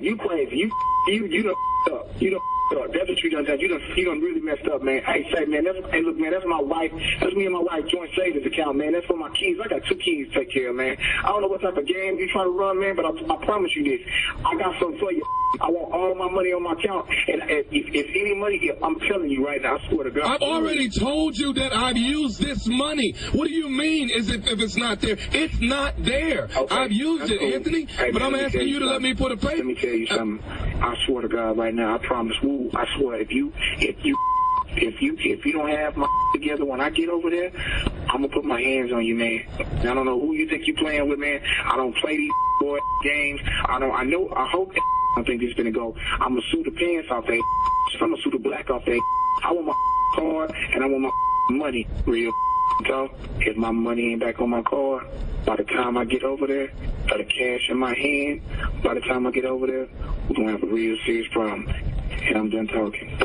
you crazy. You done up. You done up. That's what you done. You done really messed up, man. Hey, say, man, look, man, that's my wife. That's me and my wife joint savings account, man. That's for my kids. I got 2 kids to take care of, man. I don't know what type of game you trying to run, man, but I promise you this. I got something for you. I want all my money on my account, and if any money, I'm telling you right now, I swear to God. I've already told you that I've used this money. What do you mean if it's not there? It's not there. Okay, I've used it, cool. Anthony, hey, but man, I'm asking you to let me put a paper. Let me tell you something. I swear to God right now, I promise. Woo, I swear, if you don't have my together when I get over there, I'm gonna put my hands on you, man. I don't know who you think you playing with, man. I don't play these boy games. I hope I think this is gonna go. I'm gonna sue the pants off they. I'm gonna sue the black off they. I want my card and I want my money, real talk. If my money ain't back on my card, by the time I get over there, got the cash in my hand, by the time I get over there, we're gonna have a real serious problem. And I'm done talking.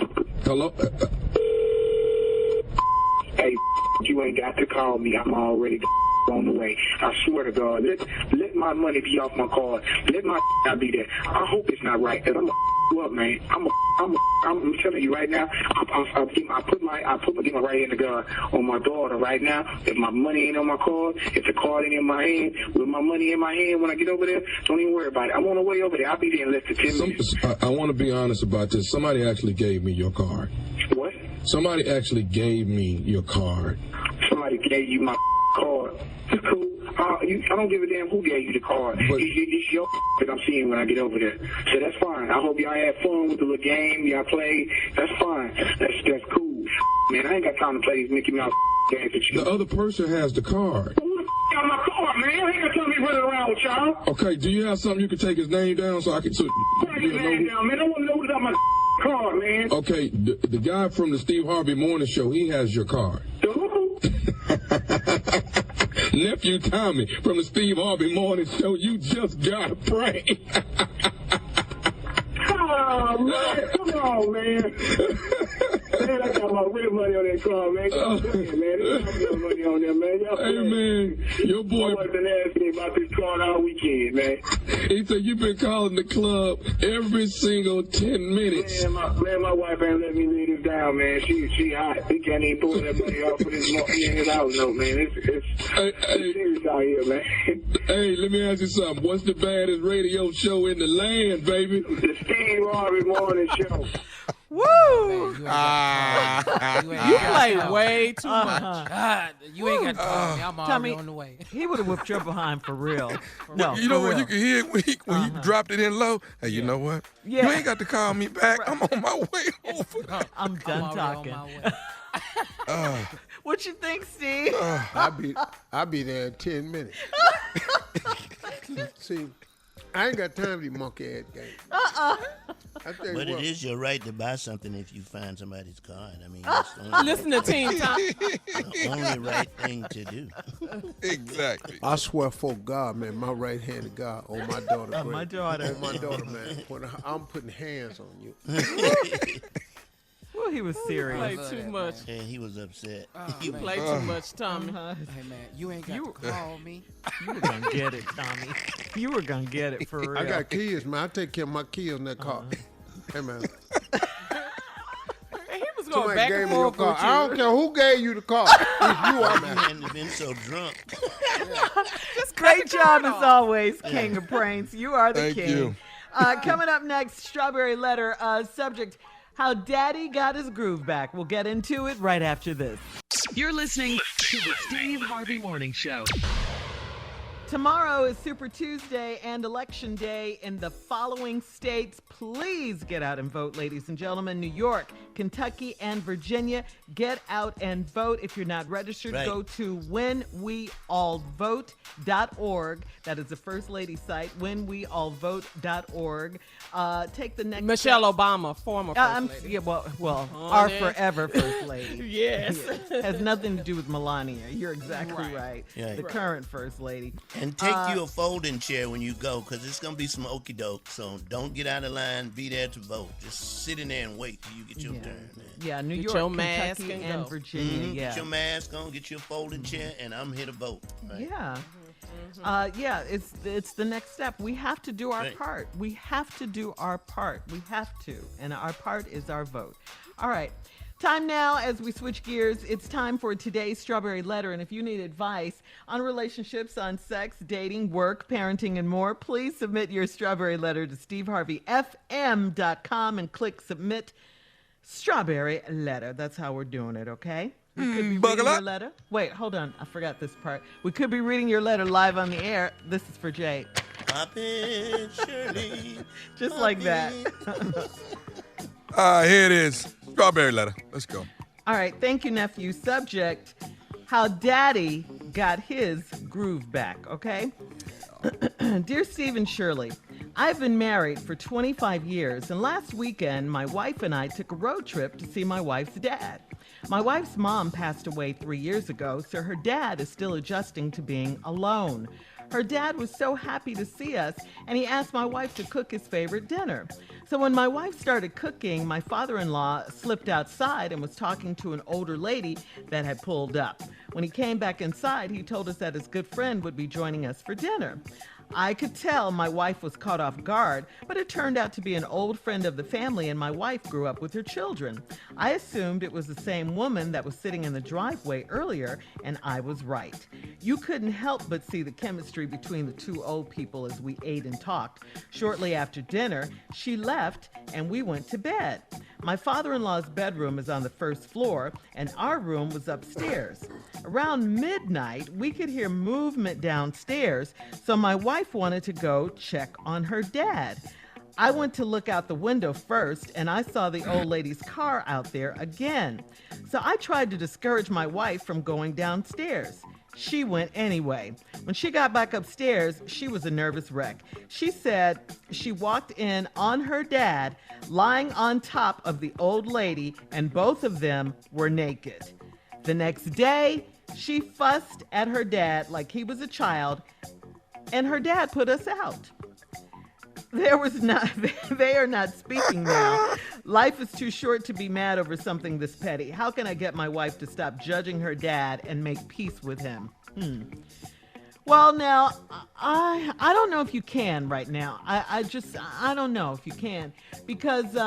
Hello? Hey, you ain't got to call me. I'm already on the way. I swear to God, let my money be off my card. Let my not be there. I hope it's not right, cause I'm you up, man. I'm telling you right now. I put my right hand to God on my daughter right now. If my money ain't on my card, if the card ain't in my hand, with my money in my hand when I get over there, don't even worry about it. I'm on the way over there. I'll be there in less than 10 minutes. I want to be honest about this. Somebody actually gave me your card. What? Somebody actually gave me your card. Somebody gave you my card. That's cool. I don't give a damn who gave you the card. It's your that I'm seeing when I get over there. So that's fine. I hope y'all had fun with the little game y'all played. That's fine. That's cool. Man, I ain't got time to play these Mickey Mouse games with you. The other person has the card. Who the got my card, man? I ain't got time to be running around with y'all. Okay, do you have something you can take his name down so I can... Take his name down, man. I want to know who's got my card, man. Okay, the guy from the Steve Harvey Morning Show, he has your card. Who? Nephew Tommy from the Steve Harvey Morning Show, you just got a prank. Oh, man, come on, man. Man, I got my real money on that car, man. Man, there's no money on there, man. Hey, man, your boy... My wife been asking me about this car all weekend, man. He said you've been calling the club every single 10 minutes. Man, my wife ain't let me leave this down, man. She hot. He can't even pull that money off of this in his house, no, man. It's serious out here, man. Hey, let me ask you something. What's the baddest radio show in the land, baby? The Steve Harvey Morning Show. Woo! You play way too much. God, you ain't got to tell me. I'm already on the way. He would have whipped your behind for real. No, you know what? You can hear it when he dropped it in low. Hey, you know what? Yeah. You ain't got to call me back. I'm on my way over. I'm done talking. What you think, Steve? I'll be there in 10 minutes. See, I ain't got time to be monkey ass game. But it is your right to buy something if you find somebody's card. I mean, that's the only Listen to Teen Top. the only right thing to do. Exactly. I swear for God, man, my right hand to God on my daughter. On my daughter. On my daughter, man. When I'm putting hands on you. Well, he was serious. You played too much. Yeah, he was upset. You played too much, Tommy. Hey, man, you ain't got to call me. You were going to get it, Tommy. You were going to get it for real. I got kids, man. I take care of my kids in that car. Hey, man. He was going back and forth with you. I don't care who gave you the car. It's you, I'm You hadn't been so drunk. Great job as always, King of Pranks. You are the Thank king. you. Coming up next, Strawberry Letter, subject, how Daddy got his groove back. We'll get into it right after this. You're listening to the Steve Harvey Morning Show. Tomorrow is Super Tuesday and Election Day in the following states. Please get out and vote, ladies and gentlemen. New York, Kentucky, and Virginia. Get out and vote. If you're not registered, go to whenweallvote.org. That is the First Lady site, whenweallvote.org. Take the next Michelle step. Obama, former First Lady. Yeah, well, our forever First Lady. Yes. Has nothing to do with Melania. You're exactly right. Yeah. The current First Lady. And take you a folding chair when you go, because it's going to be some okie doke. So don't get out of line. Be there to vote. Just sit in there and wait till you get your turn. Man. Yeah, New Get York, your mask Kentucky, and and go. Virginia. Yeah. Get your mask on, get your folding chair, and I'm here to vote. Right? Yeah. It's the next step. We have to do our part. We have to do our part. We have to. And our part is our vote. All right. Time now, as we switch gears, it's time for today's Strawberry Letter. And if you need advice on relationships, on sex, dating, work, parenting, and more, please submit your Strawberry Letter to steveharveyfm.com and click Submit Strawberry Letter. That's how we're doing it, okay? We could be reading your letter. Wait, hold on. I forgot this part. We could be reading your letter live on the air. This is for Jay. Poppin' Shirley. Just like that. Here it is. Strawberry letter. Let's go. All right. Thank you, nephew. Subject, how daddy got his groove back, okay? Dear Steve and Shirley, I've been married for 25 years, and last weekend, my wife and I took a road trip to see my wife's dad. My wife's mom passed away 3 years ago, so her dad is still adjusting to being alone. Her dad was so happy to see us, and he asked my wife to cook his favorite dinner. So when my wife started cooking, my father-in-law slipped outside and was talking to an older lady that had pulled up. When he came back inside, he told us that his good friend would be joining us for dinner. I could tell my wife was caught off guard, but it turned out to be an old friend of the family, and my wife grew up with her children. I assumed it was the same woman that was sitting in the driveway earlier, and I was right. You couldn't help but see the chemistry between the two old people as we ate and talked. Shortly after dinner, she left, and we went to bed. My father-in-law's bedroom is on the first floor, and our room was upstairs. Around midnight, we could hear movement downstairs, so my wife wanted to go check on her dad. I went to look out the window first, and I saw the old lady's car out there again. So I tried to discourage my wife from going downstairs. She went anyway. When she got back upstairs, she was a nervous wreck. She said she walked in on her dad lying on top of the old lady, and both of them were naked. The next day, she fussed at her dad like he was a child, and her dad put us out. They are not speaking now. Life is too short to be mad over something this petty. How can I get my wife to stop judging her dad and make peace with him? Well, now, I don't know if you can right now. I don't know if you can, because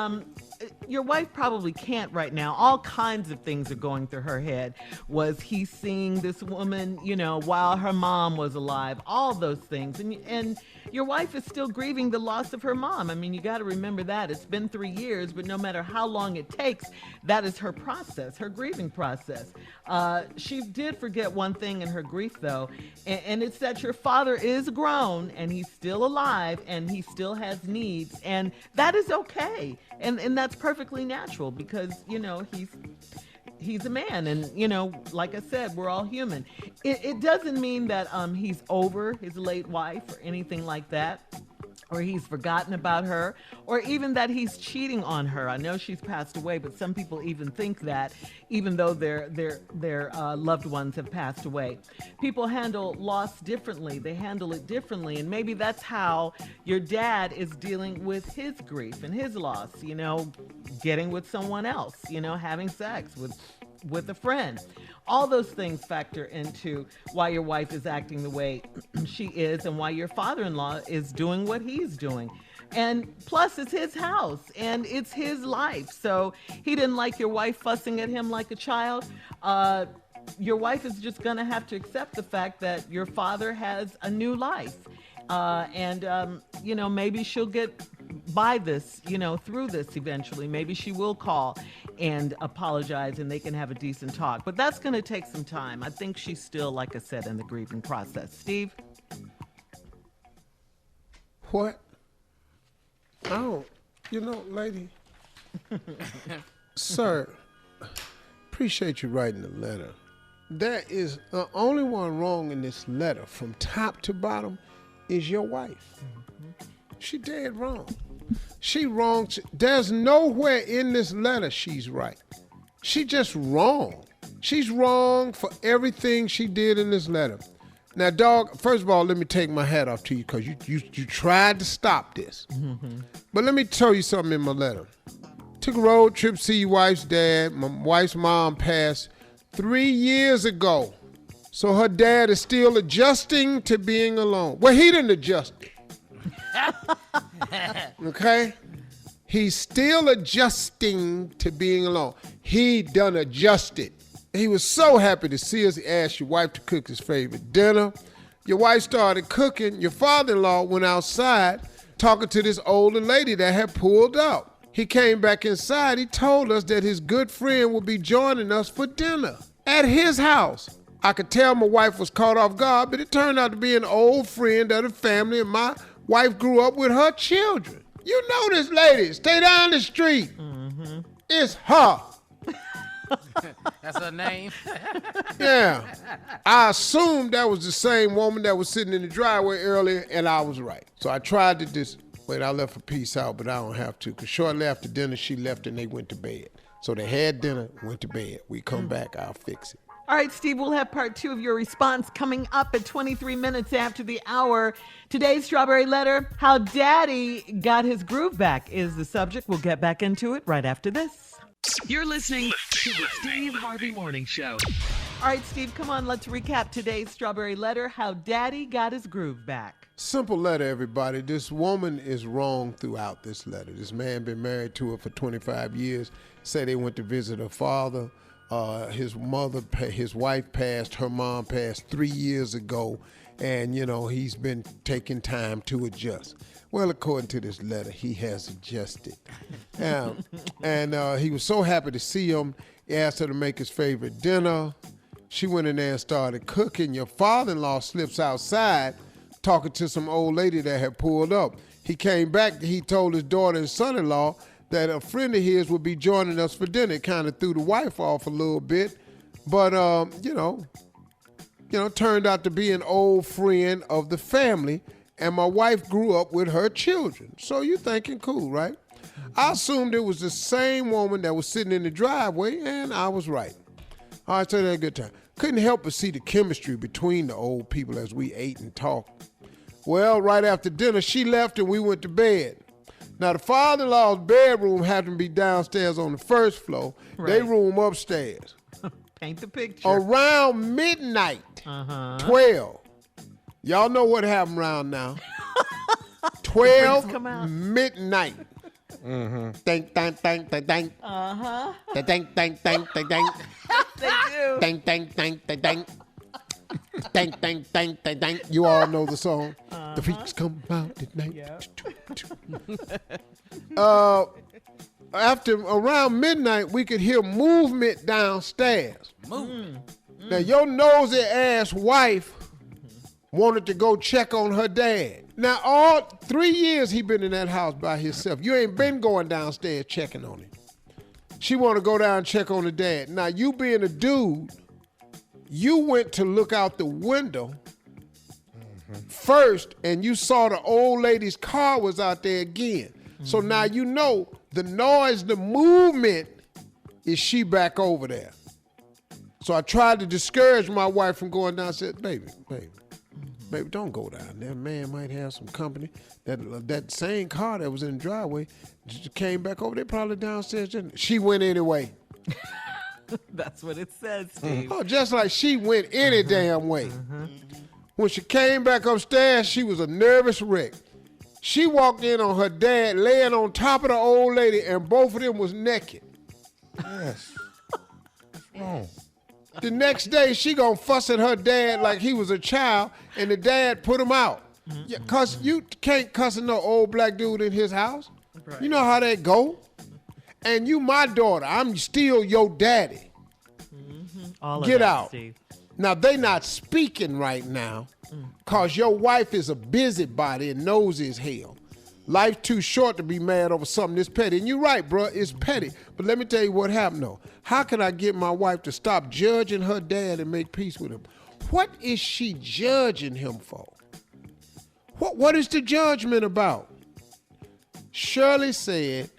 your wife probably can't right now. All kinds of things are going through her head. Was he seeing this woman, while her mom was alive? All those things. And your wife is still grieving the loss of her mom. I mean, you got to remember that. It's been 3 years, but no matter how long it takes, that is her process, her grieving process. She did forget one thing in her grief, though, and it's that your father is grown, and he's still alive, and he still has needs, and that is okay. And that's perfectly natural because, he's a man, and like I said, we're all human. It doesn't mean that he's over his late wife or anything like that, or he's forgotten about her, or even that he's cheating on her. I know she's passed away, but some people even think that, even though their loved ones have passed away. People handle loss differently. They handle it differently, and maybe that's how your dad is dealing with his grief and his loss. Getting with someone else. Having sex with a friend. All those things factor into why your wife is acting the way she is and why your father-in-law is doing what he's doing. And plus, it's his house and it's his life. So he didn't like your wife fussing at him like a child. Your wife is just going to have to accept the fact that your father has a new life. Maybe she'll get by this, through this eventually. Maybe she will call and apologize and they can have a decent talk. But that's going to take some time. I think she's still, like I said, in the grieving process. Steve? What? Oh, lady. Sir, appreciate you writing the letter. There is the only one wrong in this letter from top to bottom is your wife. She dead wrong. She wrong. There's nowhere in this letter she's right. She just wrong. She's wrong for everything she did in this letter. Now, dog, first of all, let me take my hat off to you because you tried to stop this. But let me tell you something in my letter. Took a road trip to see your wife's dad. My wife's mom passed 3 years ago. So her dad is still adjusting to being alone. Well, he didn't adjust it. Okay? He's still adjusting to being alone. He done adjusted. He was so happy to see us. He asked your wife to cook his favorite dinner. Your wife started cooking. Your father-in-law went outside talking to this older lady that had pulled up. He came back inside. He told us that his good friend would be joining us for dinner at his house. I could tell my wife was caught off guard, but it turned out to be an old friend of the family, and my wife grew up with her children. You know this lady. Stay down the street. It's her. That's her name? Yeah. I assumed that was the same woman that was sitting in the driveway earlier, and I was right. So I tried to wait, I left her piece out, but I don't have to, because shortly after dinner, she left and they went to bed. So they had dinner, went to bed. We come back, I'll fix it. All right, Steve, we'll have part 2 of your response coming up at 23 minutes after the hour. Today's Strawberry Letter, how Daddy got his groove back is the subject. We'll get back into it right after this. You're listening to the Steve Harvey Morning Show. All right, Steve, come on. Let's recap today's Strawberry Letter, how Daddy got his groove back. Simple letter, everybody. This woman is wrong throughout this letter. This man been married to her for 25 years. Say they went to visit her father. His wife passed, her mom passed 3 years ago, and, he's been taking time to adjust. Well, according to this letter, he has adjusted. And he was so happy to see him. He asked her to make his favorite dinner. She went in there and started cooking. Your father-in-law slips outside talking to some old lady that had pulled up. He came back. He told his daughter and son-in-law that a friend of his would be joining us for dinner. It kind of threw the wife off a little bit. But, turned out to be an old friend of the family. And my wife grew up with her children. So you thinking cool, right? I assumed it was the same woman that was sitting in the driveway, and I was right. All right, so they had a good time. Couldn't help but see the chemistry between the old people as we ate and talked. Well, right after dinner, she left and we went to bed. Now, the father-in-law's bedroom happened to be downstairs on the first floor. Right. They room upstairs. Paint the picture. Around midnight, 12. Y'all know what happened around now. 12 midnight. Thank. Thank. Thank. They do. Thank. You all know the song. The freaks come out at night. Yep. After around midnight, we could hear movement downstairs. Now, your nosy ass wife wanted to go check on her dad. Now, all 3 years he been in that house by himself. You ain't been going downstairs checking on him. She want to go down and check on the dad. Now, you being a dude, you went to look out the window first, and you saw the old lady's car was out there again. So now you know the noise, the movement, is she back over there. So I tried to discourage my wife from going down. I said, baby, don't go down there. Man might have some company. That same car that was in the driveway just came back over there, probably downstairs. She went anyway. That's what it says, Steve. Oh, just like she went any damn way. When she came back upstairs, she was a nervous wreck. She walked in on her dad laying on top of the old lady, and both of them was naked. Yes. Oh. The next day, she gonna fuss at her dad like he was a child, and the dad put him out. Yeah, cause you can't cuss no old black dude in his house. Right. You know how that go. And you my daughter. I'm still your daddy. All Get of that, out. Steve. Now, they not speaking right now, Because your wife is a busybody and nosy as hell. Life's too short to be mad over something this petty. And you're right, bro, it's petty. But let me tell you what happened, though. How can I get my wife to stop judging her dad and make peace with him? What is she judging him for? What is the judgment about? Shirley said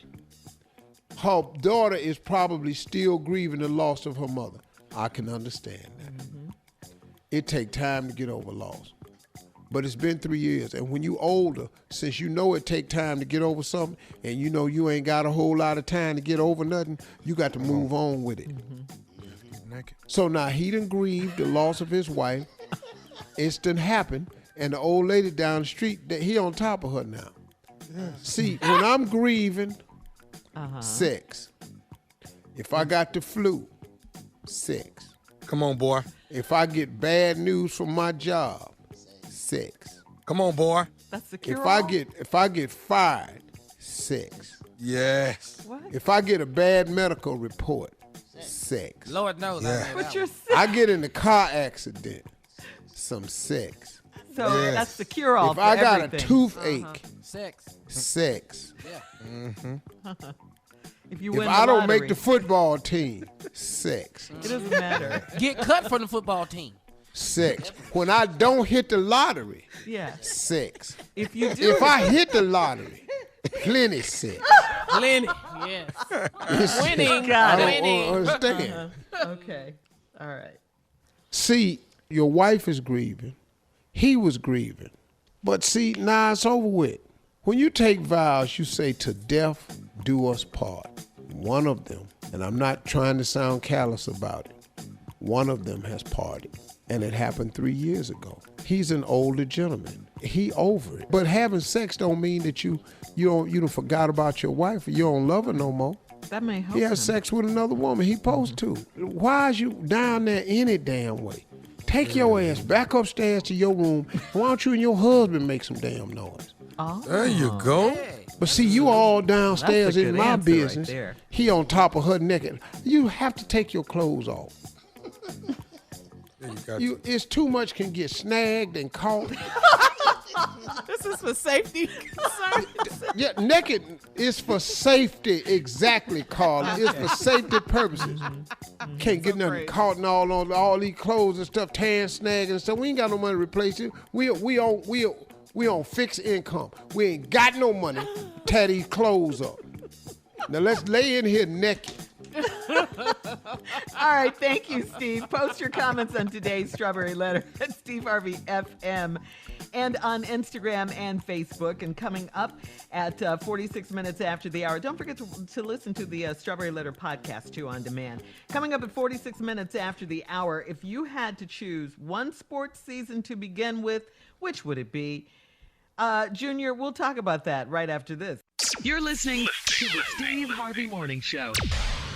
her daughter is probably still grieving the loss of her mother. I can understand that. It take time to get over loss. But it's been 3 years, and when you older, since you know it take time to get over something, and you know you ain't got a whole lot of time to get over nothing, you got to move on with it. So now he done grieved the loss of his wife. It's done happened, and the old lady down the street, he on top of her now. See, when I'm grieving, sex. If I got the flu, sex. Come on, boy. If I get bad news from my job, sex. Come on, boy. That's the cure. If I get fired, sex. Yes. What? If I get a bad medical report, sex. Lord knows. Yeah. But you're sick. I get in a car accident, some sex. So that's the cure-all. If I got everything. a toothache, Sex. Yeah. If you If win I the don't lottery, make the football team, sex. it doesn't matter. Get cut from the football team. Sex. When I don't hit the lottery, Yeah. sex. If you do, If I hit the lottery, plenty sex. Lenny. Yes. Winning. Got it. I don't understand. Okay. All right. See, your wife is grieving. He was grieving. But see, now it's over with. When you take vows, you say to death do us part. One of them, and I'm not trying to sound callous about it, one of them has parted. And it happened 3 years ago. He's an older gentleman. He over it. But having sex don't mean that you don't forgot about your wife or you don't love her no more. That may help. He has him. sex with another woman. He supposed to. Why is you down there any damn way? Take your ass back upstairs to your room. Why don't you and your husband make some damn noise? Oh. There you go. But see, you all downstairs That's a in good my answer right business. there. He on top of her naked. You have to take your clothes off. It's too much can get snagged and caught. This is for safety concerns. Yeah, naked is for safety, exactly, Carla. It's for safety purposes. Can't get nothing caught and all these clothes and stuff, tan, snag and stuff. We ain't got no money to replace it. We on fixed income. We ain't got no money to tear these clothes up. Now let's lay in here naked. All right, thank you, Steve. Post your comments on today's Strawberry Letter at Steve Harvey FM and on Instagram and Facebook. And coming up at 46 minutes after the hour, don't forget to listen to the Strawberry Letter podcast, too, on demand. Coming up at 46 minutes after the hour, if you had to choose one sports season to begin with, which would it be? Junior, we'll talk about that right after this. You're listening to the Steve Harvey Morning Show.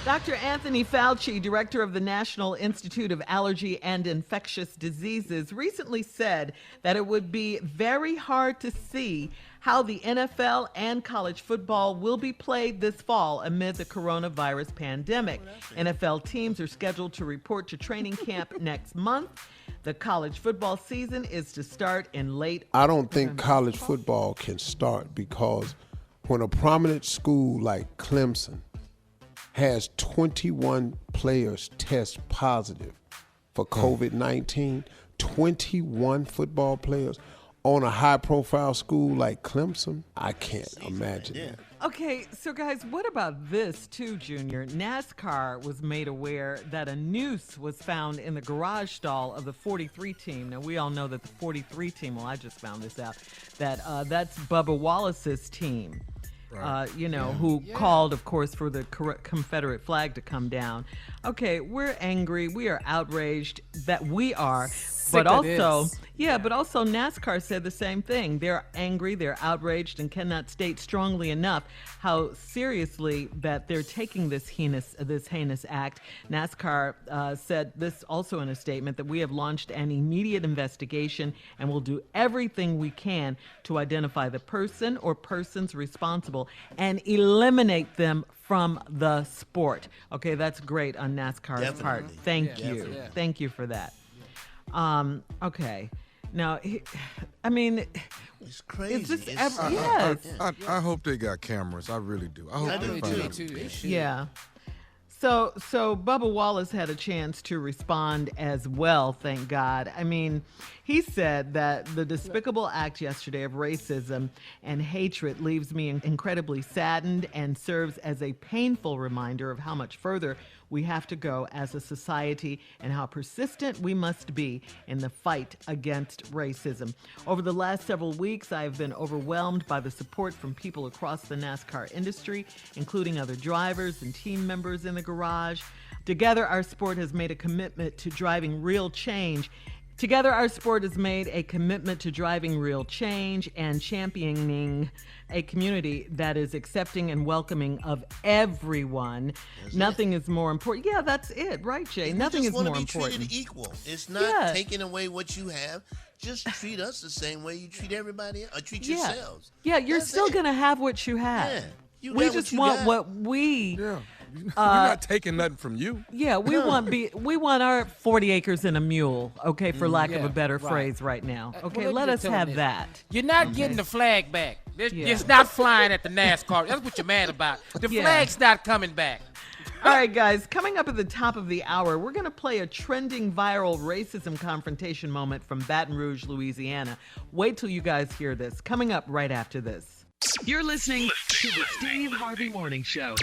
Dr. Anthony Fauci, director of the National Institute of Allergy and Infectious Diseases, recently said that it would be very hard to see how the NFL and college football will be played this fall amid the coronavirus pandemic. NFL teams are scheduled to report to training camp next month. The college football season is to start in late I don't think college football can start because when a prominent school like Clemson has 21 players test positive for COVID-19, 21 football players on a high-profile school like Clemson, I can't imagine that. Okay, so guys, what about this too, Junior? NASCAR was made aware that a noose was found in the garage stall of the 43 team. Now, we all know that the 43 team, well, I just found this out, that that's Bubba Wallace's team. Right. Who called, of course, for the Confederate flag to come down. Okay, we're angry. We are outraged that we are. But also, but also NASCAR said the same thing. They're angry, they're outraged, and cannot state strongly enough how seriously that they're taking this heinous act. NASCAR said this also in a statement that we have launched an immediate investigation and will do everything we can to identify the person or persons responsible and eliminate them from the sport. Okay, that's great on NASCAR's part. Thank you. Thank you for that. Okay. Now, I mean, it's crazy. Is this It's- yes. I hope they got cameras. I really do. I hope they find out. Yeah. So Bubba Wallace had a chance to respond as well, thank God. I mean, he said that the despicable act yesterday of racism and hatred leaves me incredibly saddened and serves as a painful reminder of how much further we have to go as a society and how persistent we must be in the fight against racism. Over the last several weeks, I have been overwhelmed by the support from people across the NASCAR industry, including other drivers and team members in the garage. Together, our sport has made a commitment to driving real change. Together, our sport has made a commitment to driving real change and championing a community that is accepting and welcoming of everyone. Nothing is more important. Yeah, that's it, right, Jay? Nothing is more important. We just want to be treated equal. It's not taking away what you have. Just treat us the same way you treat everybody else, or treat yourselves. Yeah, you're still going to have what you have. Yeah, we just want what we... Yeah. We're not taking nothing from you. Yeah, we want our 40 acres and a mule, okay, for lack of a better phrase right now. Okay, well, let us have that. You're not getting the flag back. It's not flying at the NASCAR. That's what you're mad about. The flag's not coming back. All right, guys, coming up at the top of the hour, we're going to play a trending viral racism confrontation moment from Baton Rouge, Louisiana. Wait till you guys hear this. Coming up right after this. You're listening to the Steve Harvey Morning Show.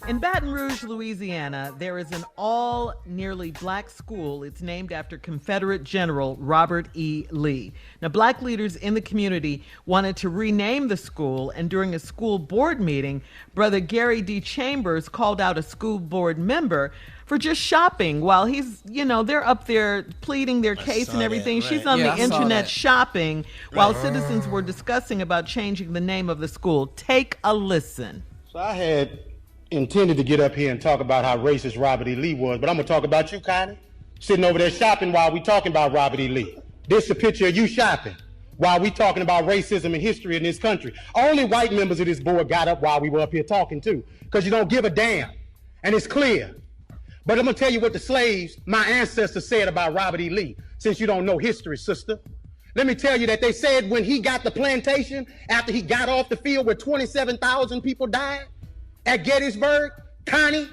In Baton Rouge, Louisiana, there is an all-nearly black school. It's named after Confederate General Robert E. Lee. Now, black leaders in the community wanted to rename the school, and during a school board meeting, Brother Gary D. Chambers called out a school board member for just shopping while he's, they're up there pleading their case and everything. That, right. She's on the internet shopping while citizens were discussing about changing the name of the school. Take a listen. So I had intended to get up here and talk about how racist Robert E. Lee was, but I'm gonna talk about you, Connie, sitting over there shopping while we talking about Robert E. Lee. This is a picture of you shopping while we talking about racism and history in this country. Only white members of this board got up while we were up here talking too, because you don't give a damn, and it's clear. But I'm gonna tell you what the slaves, my ancestors, said about Robert E. Lee, since you don't know history, sister. Let me tell you that they said when he got the plantation, after he got off the field where 27,000 people died, at Gettysburg, Connie,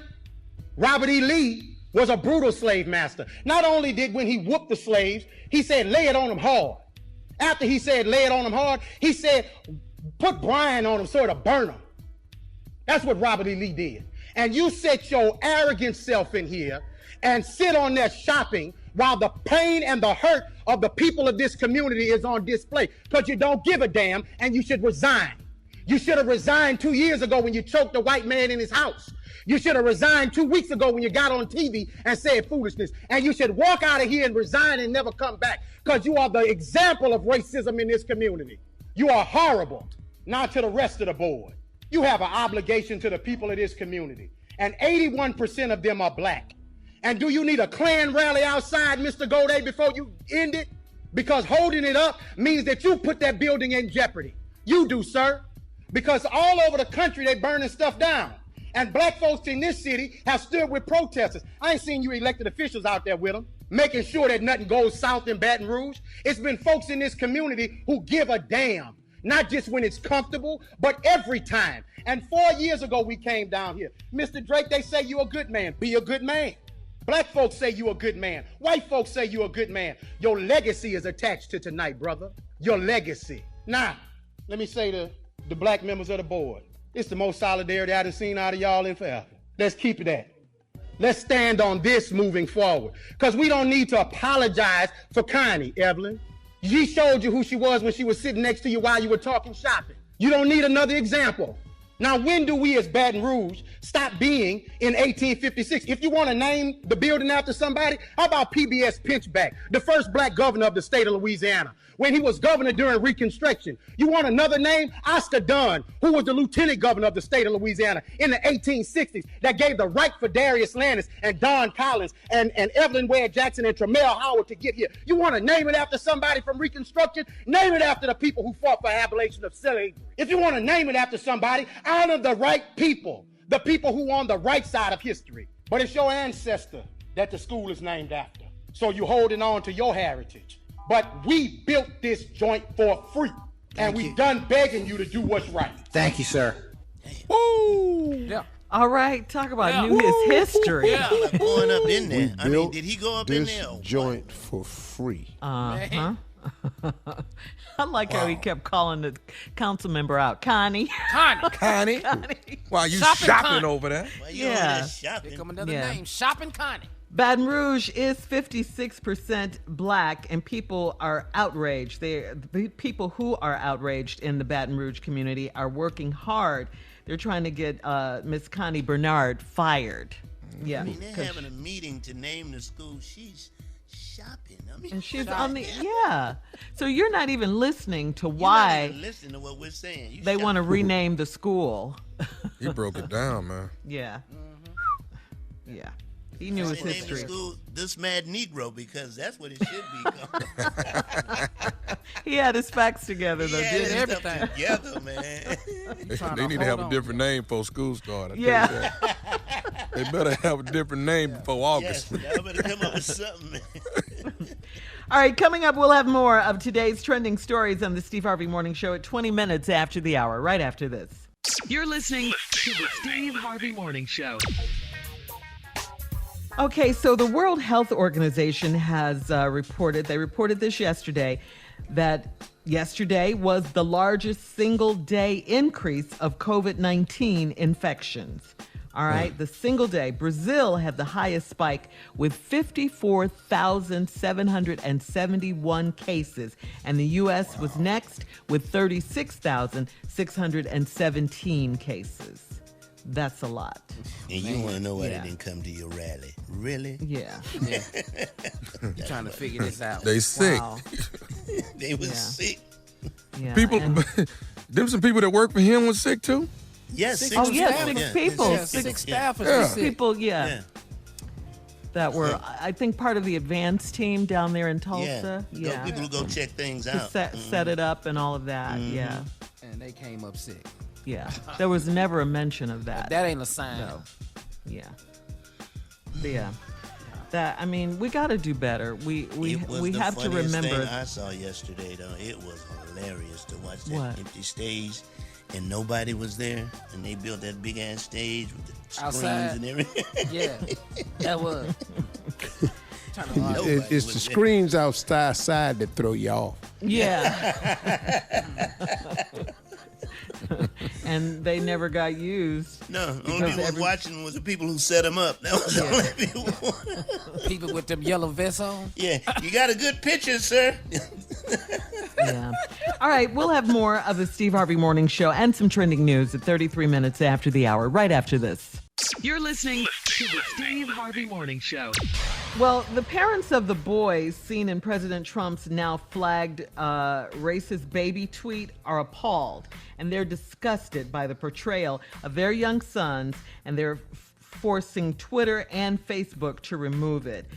Robert E. Lee was a brutal slave master. Not only did when he whooped the slaves, he said, lay it on them hard. After he said, lay it on them hard, he said, put brine on them so it'll burn them. That's what Robert E. Lee did. And you set your arrogant self in here and sit on there shopping while the pain and the hurt of the people of this community is on display, because you don't give a damn and you should resign. You should have resigned 2 years ago when you choked a white man in his house. You should have resigned 2 weeks ago when you got on TV and said foolishness. And you should walk out of here and resign and never come back, because you are the example of racism in this community. You are horrible. Now to the rest of the board. You have an obligation to the people of this community. And 81% of them are black. And do you need a Klan rally outside, Mr. Goday, before you end it? Because holding it up means that you put that building in jeopardy. You do, sir. Because all over the country, they burning stuff down. And black folks in this city have stood with protesters. I ain't seen you elected officials out there with them, making sure that nothing goes south in Baton Rouge. It's been folks in this community who give a damn, not just when it's comfortable, but every time. And 4 years ago, we came down here. Mr. Drake, they say you a good man. Be a good man. Black folks say you a good man. White folks say you a good man. Your legacy is attached to tonight, brother. Your legacy. Now, let me say to the black members of the board, it's the most solidarity I done seen out of y'all in forever. Let's keep it that. Let's stand on this moving forward, because we don't need to apologize for Connie, Evelyn. She showed you who she was when she was sitting next to you while you were talking shopping. You don't need another example. Now, when do we as Baton Rouge stop being in 1856? If you want to name the building after somebody, how about PBS Pinchback, the first black governor of the state of Louisiana, when he was governor during Reconstruction? You want another name? Oscar Dunn, who was the lieutenant governor of the state of Louisiana in the 1860s, that gave the right for Darius Landis and Don Collins and Evelyn Ware Jackson and Tremel Howard to get here. You want to name it after somebody from Reconstruction? Name it after the people who fought for abolition of slavery. If you want to name it after somebody, honor the right people, the people who are on the right side of history. But it's your ancestor that the school is named after. So you holding on to your heritage. But we built this joint for free. And we done begging you to do what's right. Thank you, sir. Woo! Yeah. All right, talk about knew his history. Yeah. Like going up in there. I mean, did he go up in this there? joint for free. Uh-huh. I like how he kept calling the council member out. Connie. Connie? While you shopping over there? Why you over there shopping? Here come another name. Shopping Connie. Baton Rouge is 56% black, and people are outraged. The people who are outraged in the Baton Rouge community are working hard. They're trying to get Miss Connie Bernard fired. Yeah, I mean, they're having a meeting to name the school. She's shopping. I mean, and she's on the So you're not even listening to why. You're not even listening to what we're saying. They want to rename the school. He broke it down, man. Yeah. Yeah. He knew his history. The school, This Mad Negro, because that's what it should be called. He had his facts together, though. He Did had his everything stuff together, man. They need to have a different name before school started. Yeah. They better have a different name before August. Yes, y'all better come up with something, man. All right, coming up, we'll have more of today's trending stories on the Steve Harvey Morning Show at 20 minutes after the hour, right after this. You're listening to the Steve Harvey Morning Show. Okay, so the World Health Organization has reported this yesterday, that yesterday was the largest single day increase of COVID-19 infections. All right, the single day. Brazil had the highest spike with 54,771 cases, and the U.S. was next with 36,617 cases. That's a lot. And you want to know why they didn't come to your rally? Really? Yeah. You're trying to figure this out. They sick. Wow. They was sick. Yeah. People, them some people that work for him was sick too? Yes, six people. Yeah, six staffers. Yeah. Six people, that were, I think, part of the advance team down there in Tulsa. Those people who go check things to out. set it up and all of that. Yeah. And they came up sick. Yeah. There was never a mention of that. That ain't a sign. No. Yeah. Yeah. That, I mean, we got to do better. We have to remember. Thing I saw yesterday, though, it was hilarious to watch that empty stage, and nobody was there, and they built that big ass stage with the screens and everything. Yeah, that was. It's the screens outside that throw you off. Yeah. And they never got used. No, the only people watching was the people who set them up. That was the only people. People with them yellow vests on. Yeah, you got a good picture, sir. Yeah. All right, we'll have more of the Steve Harvey Morning Show and some trending news at 33 minutes after the hour, right after this. You're listening to the Steve Harvey Morning Show. Well, the parents of the boys seen in President Trump's now flagged racist baby tweet are appalled, and they're disgusted by the portrayal of their young sons, and they're forcing Twitter and Facebook to remove it.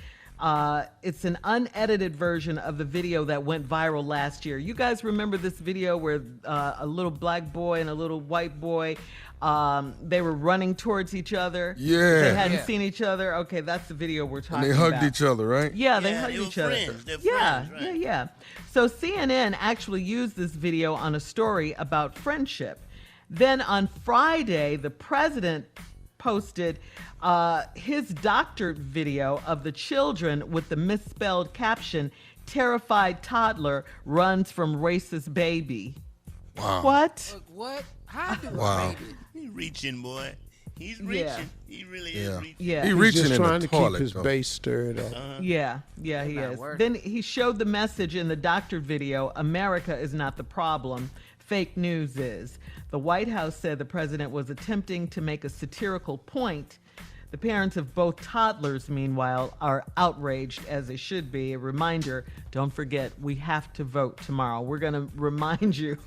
It's an unedited version of the video that went viral last year. You guys remember this video where a little black boy and a little white boy, they were running towards each other? Yeah. They hadn't seen each other? Okay, that's the video we're talking about. And they hugged each other, right? Yeah, they hugged each other. They're Yeah, friends, right? yeah. So CNN actually used this video on a story about friendship. Then on Friday, the president posted his doctored video of the children with the misspelled caption, "Terrified toddler runs from racist baby." Wow. What? What? How do Wow. baby? He's reaching, boy. He's reaching. Yeah. He really is reaching. Yeah. He He's reaching just in trying the to toilet, keep his though. base stirred up. Yeah, he not is. working. Then he showed the message in the doctored video, "America is not the problem, fake news is." The White House said the president was attempting to make a satirical point. The parents of both toddlers, meanwhile, are outraged, as they should be. A reminder, don't forget, we have to vote tomorrow. We're going to remind you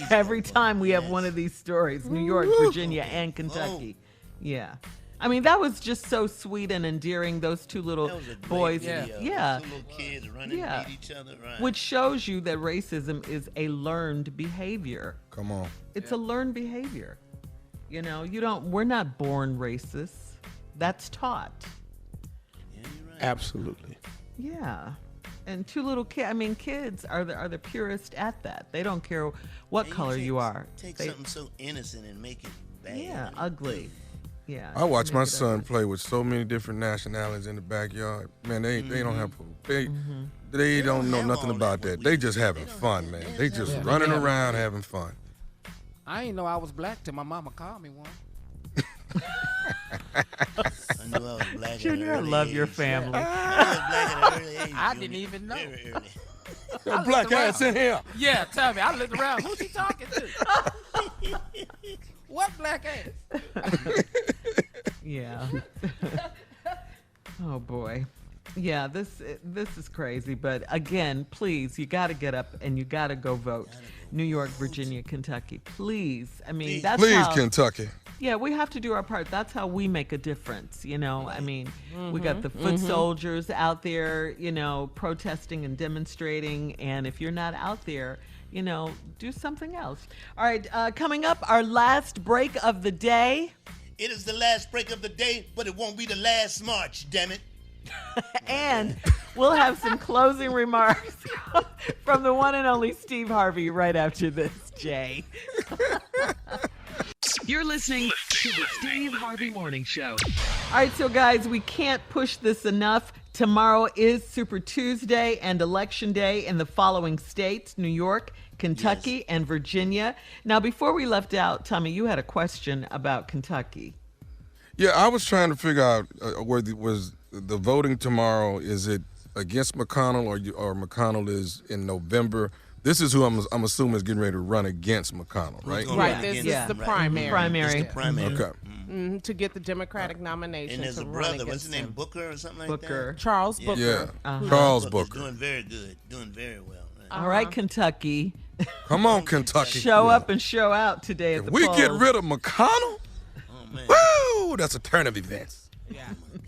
every time we have one of these stories, New York, Virginia, and Kentucky. Yeah. I mean, that was just so sweet and endearing, those two little That was a great boys. video. Yeah. Two little kids running to meet each other. Right. Which shows you that racism is a learned behavior. Come on. It's a learned behavior. You know, we're not born racist. That's taught. Absolutely. Yeah. And two little kids, I mean, kids are the purest at that. They don't care what color you are. Take something so innocent and make it bad. Yeah, ugly. Yeah. I watch my son play with so many different nationalities in the backyard. Man, they don't have they don't know nothing about that. They just having fun, man. They just running around having fun. I ain't know I was black till my mama called me one. I knew I was black. Junior, I love your family. I didn't even know. That black ass in here. Yeah, tell me. I looked around. Who's she talking to? What black ass? Yeah. Oh boy. Yeah, this is crazy. But again, please, you got to get up and you got to go vote. New York, Virginia, Kentucky. Please. I mean, that's Please, how, Kentucky. Yeah, we have to do our part. That's how we make a difference, you know. I mean, we got the foot soldiers out there, you know, protesting and demonstrating. And if you're not out there, you know, do something else. All right, coming up, our last break of the day. It is the last break of the day, but it won't be the last march, damn it. And we'll have some closing remarks from the one and only Steve Harvey right after this, Jay. You're listening to the Steve Harvey Morning Show. All right, so guys, we can't push this enough. Tomorrow is Super Tuesday and Election Day in the following states: New York, Kentucky, and Virginia. Now, before we left out, Tommy, you had a question about Kentucky. Yeah, I was trying to figure out was the voting tomorrow, is it against McConnell or McConnell is in November? This is who I'm assuming is getting ready to run against McConnell, right? Right, this is the primary. Primary. Okay. To get the Democratic nomination. And there's a brother, what's his name, Booker or something like that? Charles Booker. Yeah, Charles Booker. Doing very good, doing very well. All right, Kentucky. Come on, Kentucky. Show up and show out today at the we polls. Get rid of McConnell? Oh, man. Woo! That's a turn of events. Yeah. Oh, my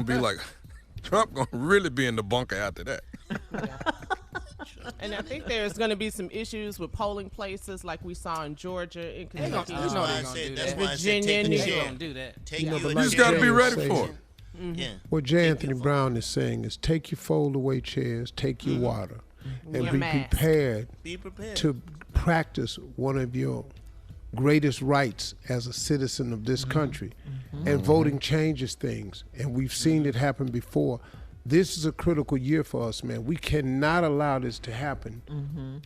God. Trump gonna really be in the bunker after that. And I think there's going to be some issues with polling places like we saw in Georgia, in Kentucky, That's why I said Virginia, take New a chair. York. Don't do that. Take You know, you but a like You just gotta Jay be is ready saying- for it. Yeah. What J. Anthony Brown is saying is take your fold-away chairs, take your water, and Your be mask. prepared Be prepared. to practice one of your greatest rights as a citizen of this country. And voting changes things, and we've seen it happen before. This is a critical year for us, man. We cannot allow this to happen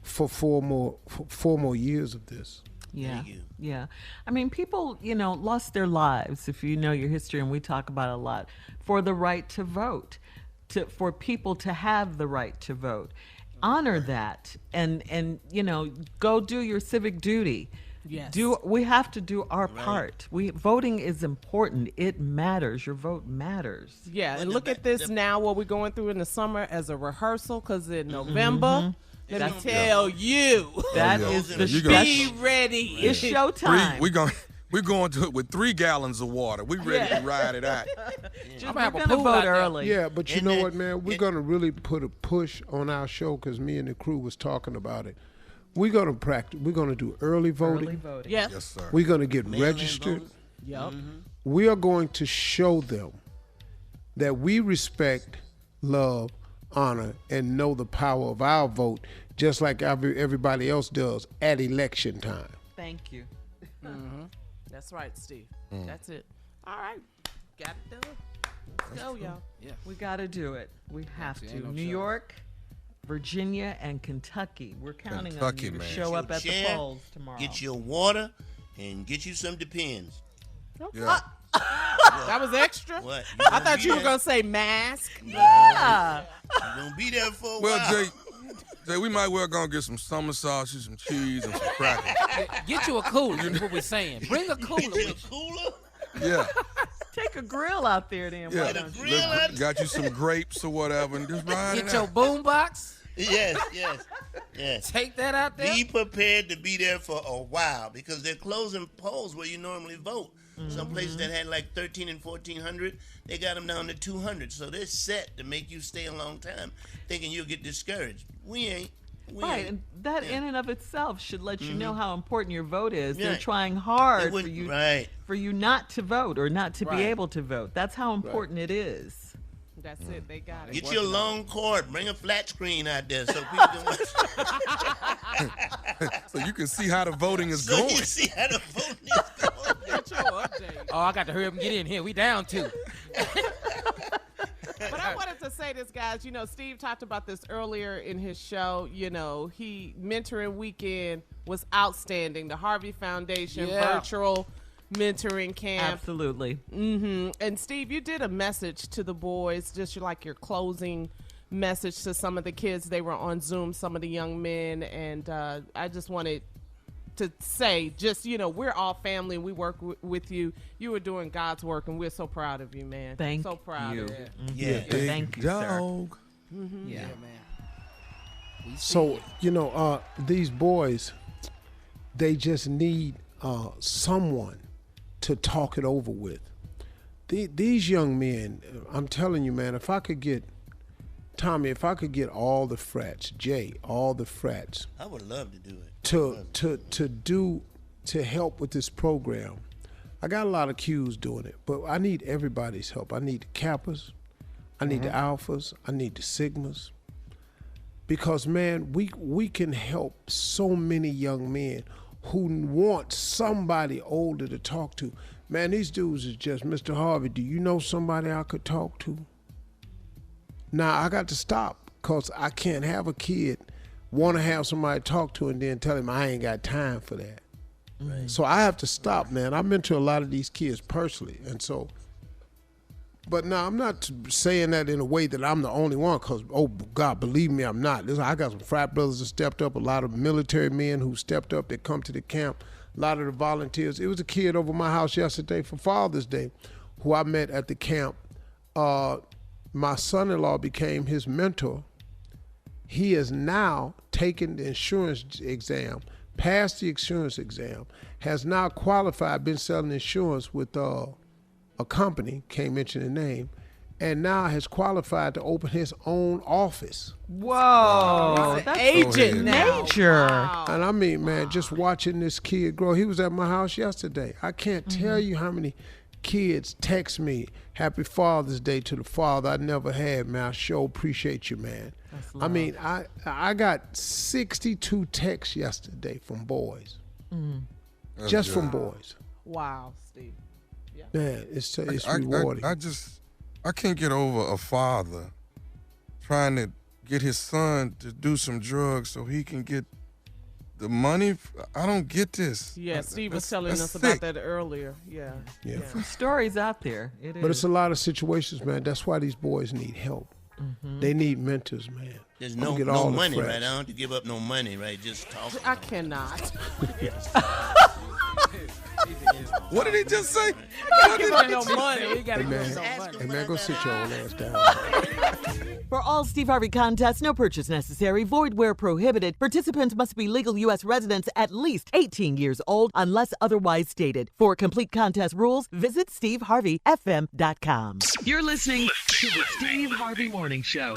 for four more years of this. Yeah, yeah. I mean, people, you know, lost their lives, if you know your history, and we talk about it a lot, for the right to vote, for people to have the right to vote. Honor that, and you know, go do your civic duty. Yes. We have to do our part. Voting is important. It matters. Your vote matters. Yeah, and look at this now, what we're going through in the summer as a rehearsal, because in November, let me tell you, that is the be ready. It's showtime. We're going to it with 3 gallons of water. We ready to ride it out. We're going to vote early. Yeah, but you know what, man? We're going to really put a push on our show because me and the crew was talking about it. We're going to practice. We're going to do early voting. Early voting. Yes. Yes, sir. We're going to get registered. Yep. We are going to show them that we respect, love, honor, and know the power of our vote, just like everybody else does at election time. Thank you. That's right, Steve. That's it. All right. Got it done. Let's go, y'all. Yeah. We got to do it. We have to. ain't no New choice. York, Virginia, and Kentucky. We're counting Kentucky, on you to man. show up at the Chair, polls tomorrow. Get your water and get you some Depends. Yeah. That was extra? What? I thought you were going to say mask. Yeah. You're going to be there for a Well, while. Jay, we might well go get some summer sausage, some cheese, and some crackers. Get you a cooler. Is what we're saying. Bring a cooler Get you a with you. cooler? Yeah. Take a grill out there then. Yeah. Why don't you? Grill it. Got you some grapes or whatever, and just ride Get it your out. boom box. Yes. Take that out there. Be prepared to be there for a while because they're closing polls where you normally vote. Some places that had like 1,300 and 1,400, they got them down to 200. So they're set to make you stay a long time, thinking you'll get discouraged. We ain't. Right, and that in and of itself should let you know how important your vote is. They're Right. trying hard for wouldn't- you right. for you not to vote or not to be Right. able to vote. That's how important it is. That's it. They got it. Get you a long cord. Bring a flat screen out there so people can watch. So you can see how the voting is So going. you see how the voting is going. Get your update. Oh, I got to hurry up and get in here. We down 2. But I wanted to say this, guys. Steve talked about this earlier in his show. Mentoring weekend was outstanding. The Harvey Foundation virtual mentoring camp. Absolutely. And Steve, you did a message to the boys, just like your closing message to some of the kids. They were on Zoom, some of the young men, and I just wanted to say, we're all family and we work with you. You are doing God's work, and we're so proud of you, man. Thank so proud you. of you. Yeah. Thank you, sir. Yeah, man. So, these boys, they just need someone to talk it over with. These young men, I'm telling you, man, if I could get all the frats, all the frats. I would love to do it. To help with this program. I got a lot of Qs doing it, but I need everybody's help. I need the Kappas, I need the Alphas, I need the Sigmas. Because, man, we can help so many young men who want somebody older to talk to. Man, these dudes is just, Mr. Harvey, do you know somebody I could talk to? Now, I got to stop because I can't have a kid want to have somebody to talk to and then tell him I ain't got time for that. Right. So I have to stop, man. I mentor a lot of these kids personally. And so, but now I'm not saying that in a way that I'm the only one because, oh, God, believe me, I'm not. I got some frat brothers that stepped up, a lot of military men who stepped up that come to the camp, a lot of the volunteers. It was a kid over my house yesterday for Father's Day who I met at the camp. My son-in-law became his mentor. He is now taken the insurance exam, passed the insurance exam, has now qualified, been selling insurance with a company, can't mention the name, and now has qualified to open his own office. Whoa, that's agent nature. Wow. And I mean, man, just watching this kid grow. He was at my house yesterday. I can't tell you how many kids text me, Happy Father's Day to the father I never had, man. I sure appreciate you, man. I mean, I got 62 texts yesterday from boys. Just from boys. Wow, Steve. Yeah. Man, it's rewarding. I can't get over a father trying to get his son to do some drugs so he can get the money. I don't get this. Yeah, Steve was telling us sick. about that earlier. Yeah. Some stories out there. It But is. it's a lot of situations, man. That's why these boys need help. They need mentors, man. There's Don't no get all the money, frats. right? I don't have to give up no money, right? Just talk. I cannot. What did he just say? Give him no money. You gotta Hey, give him man, no money. hey, man, go sit your old ass down. For all Steve Harvey contests, no purchase necessary, void where prohibited. Participants must be legal U.S. residents at least 18 years old unless otherwise stated. For complete contest rules, visit SteveHarveyFM.com. You're listening to the Steve Harvey Morning Show.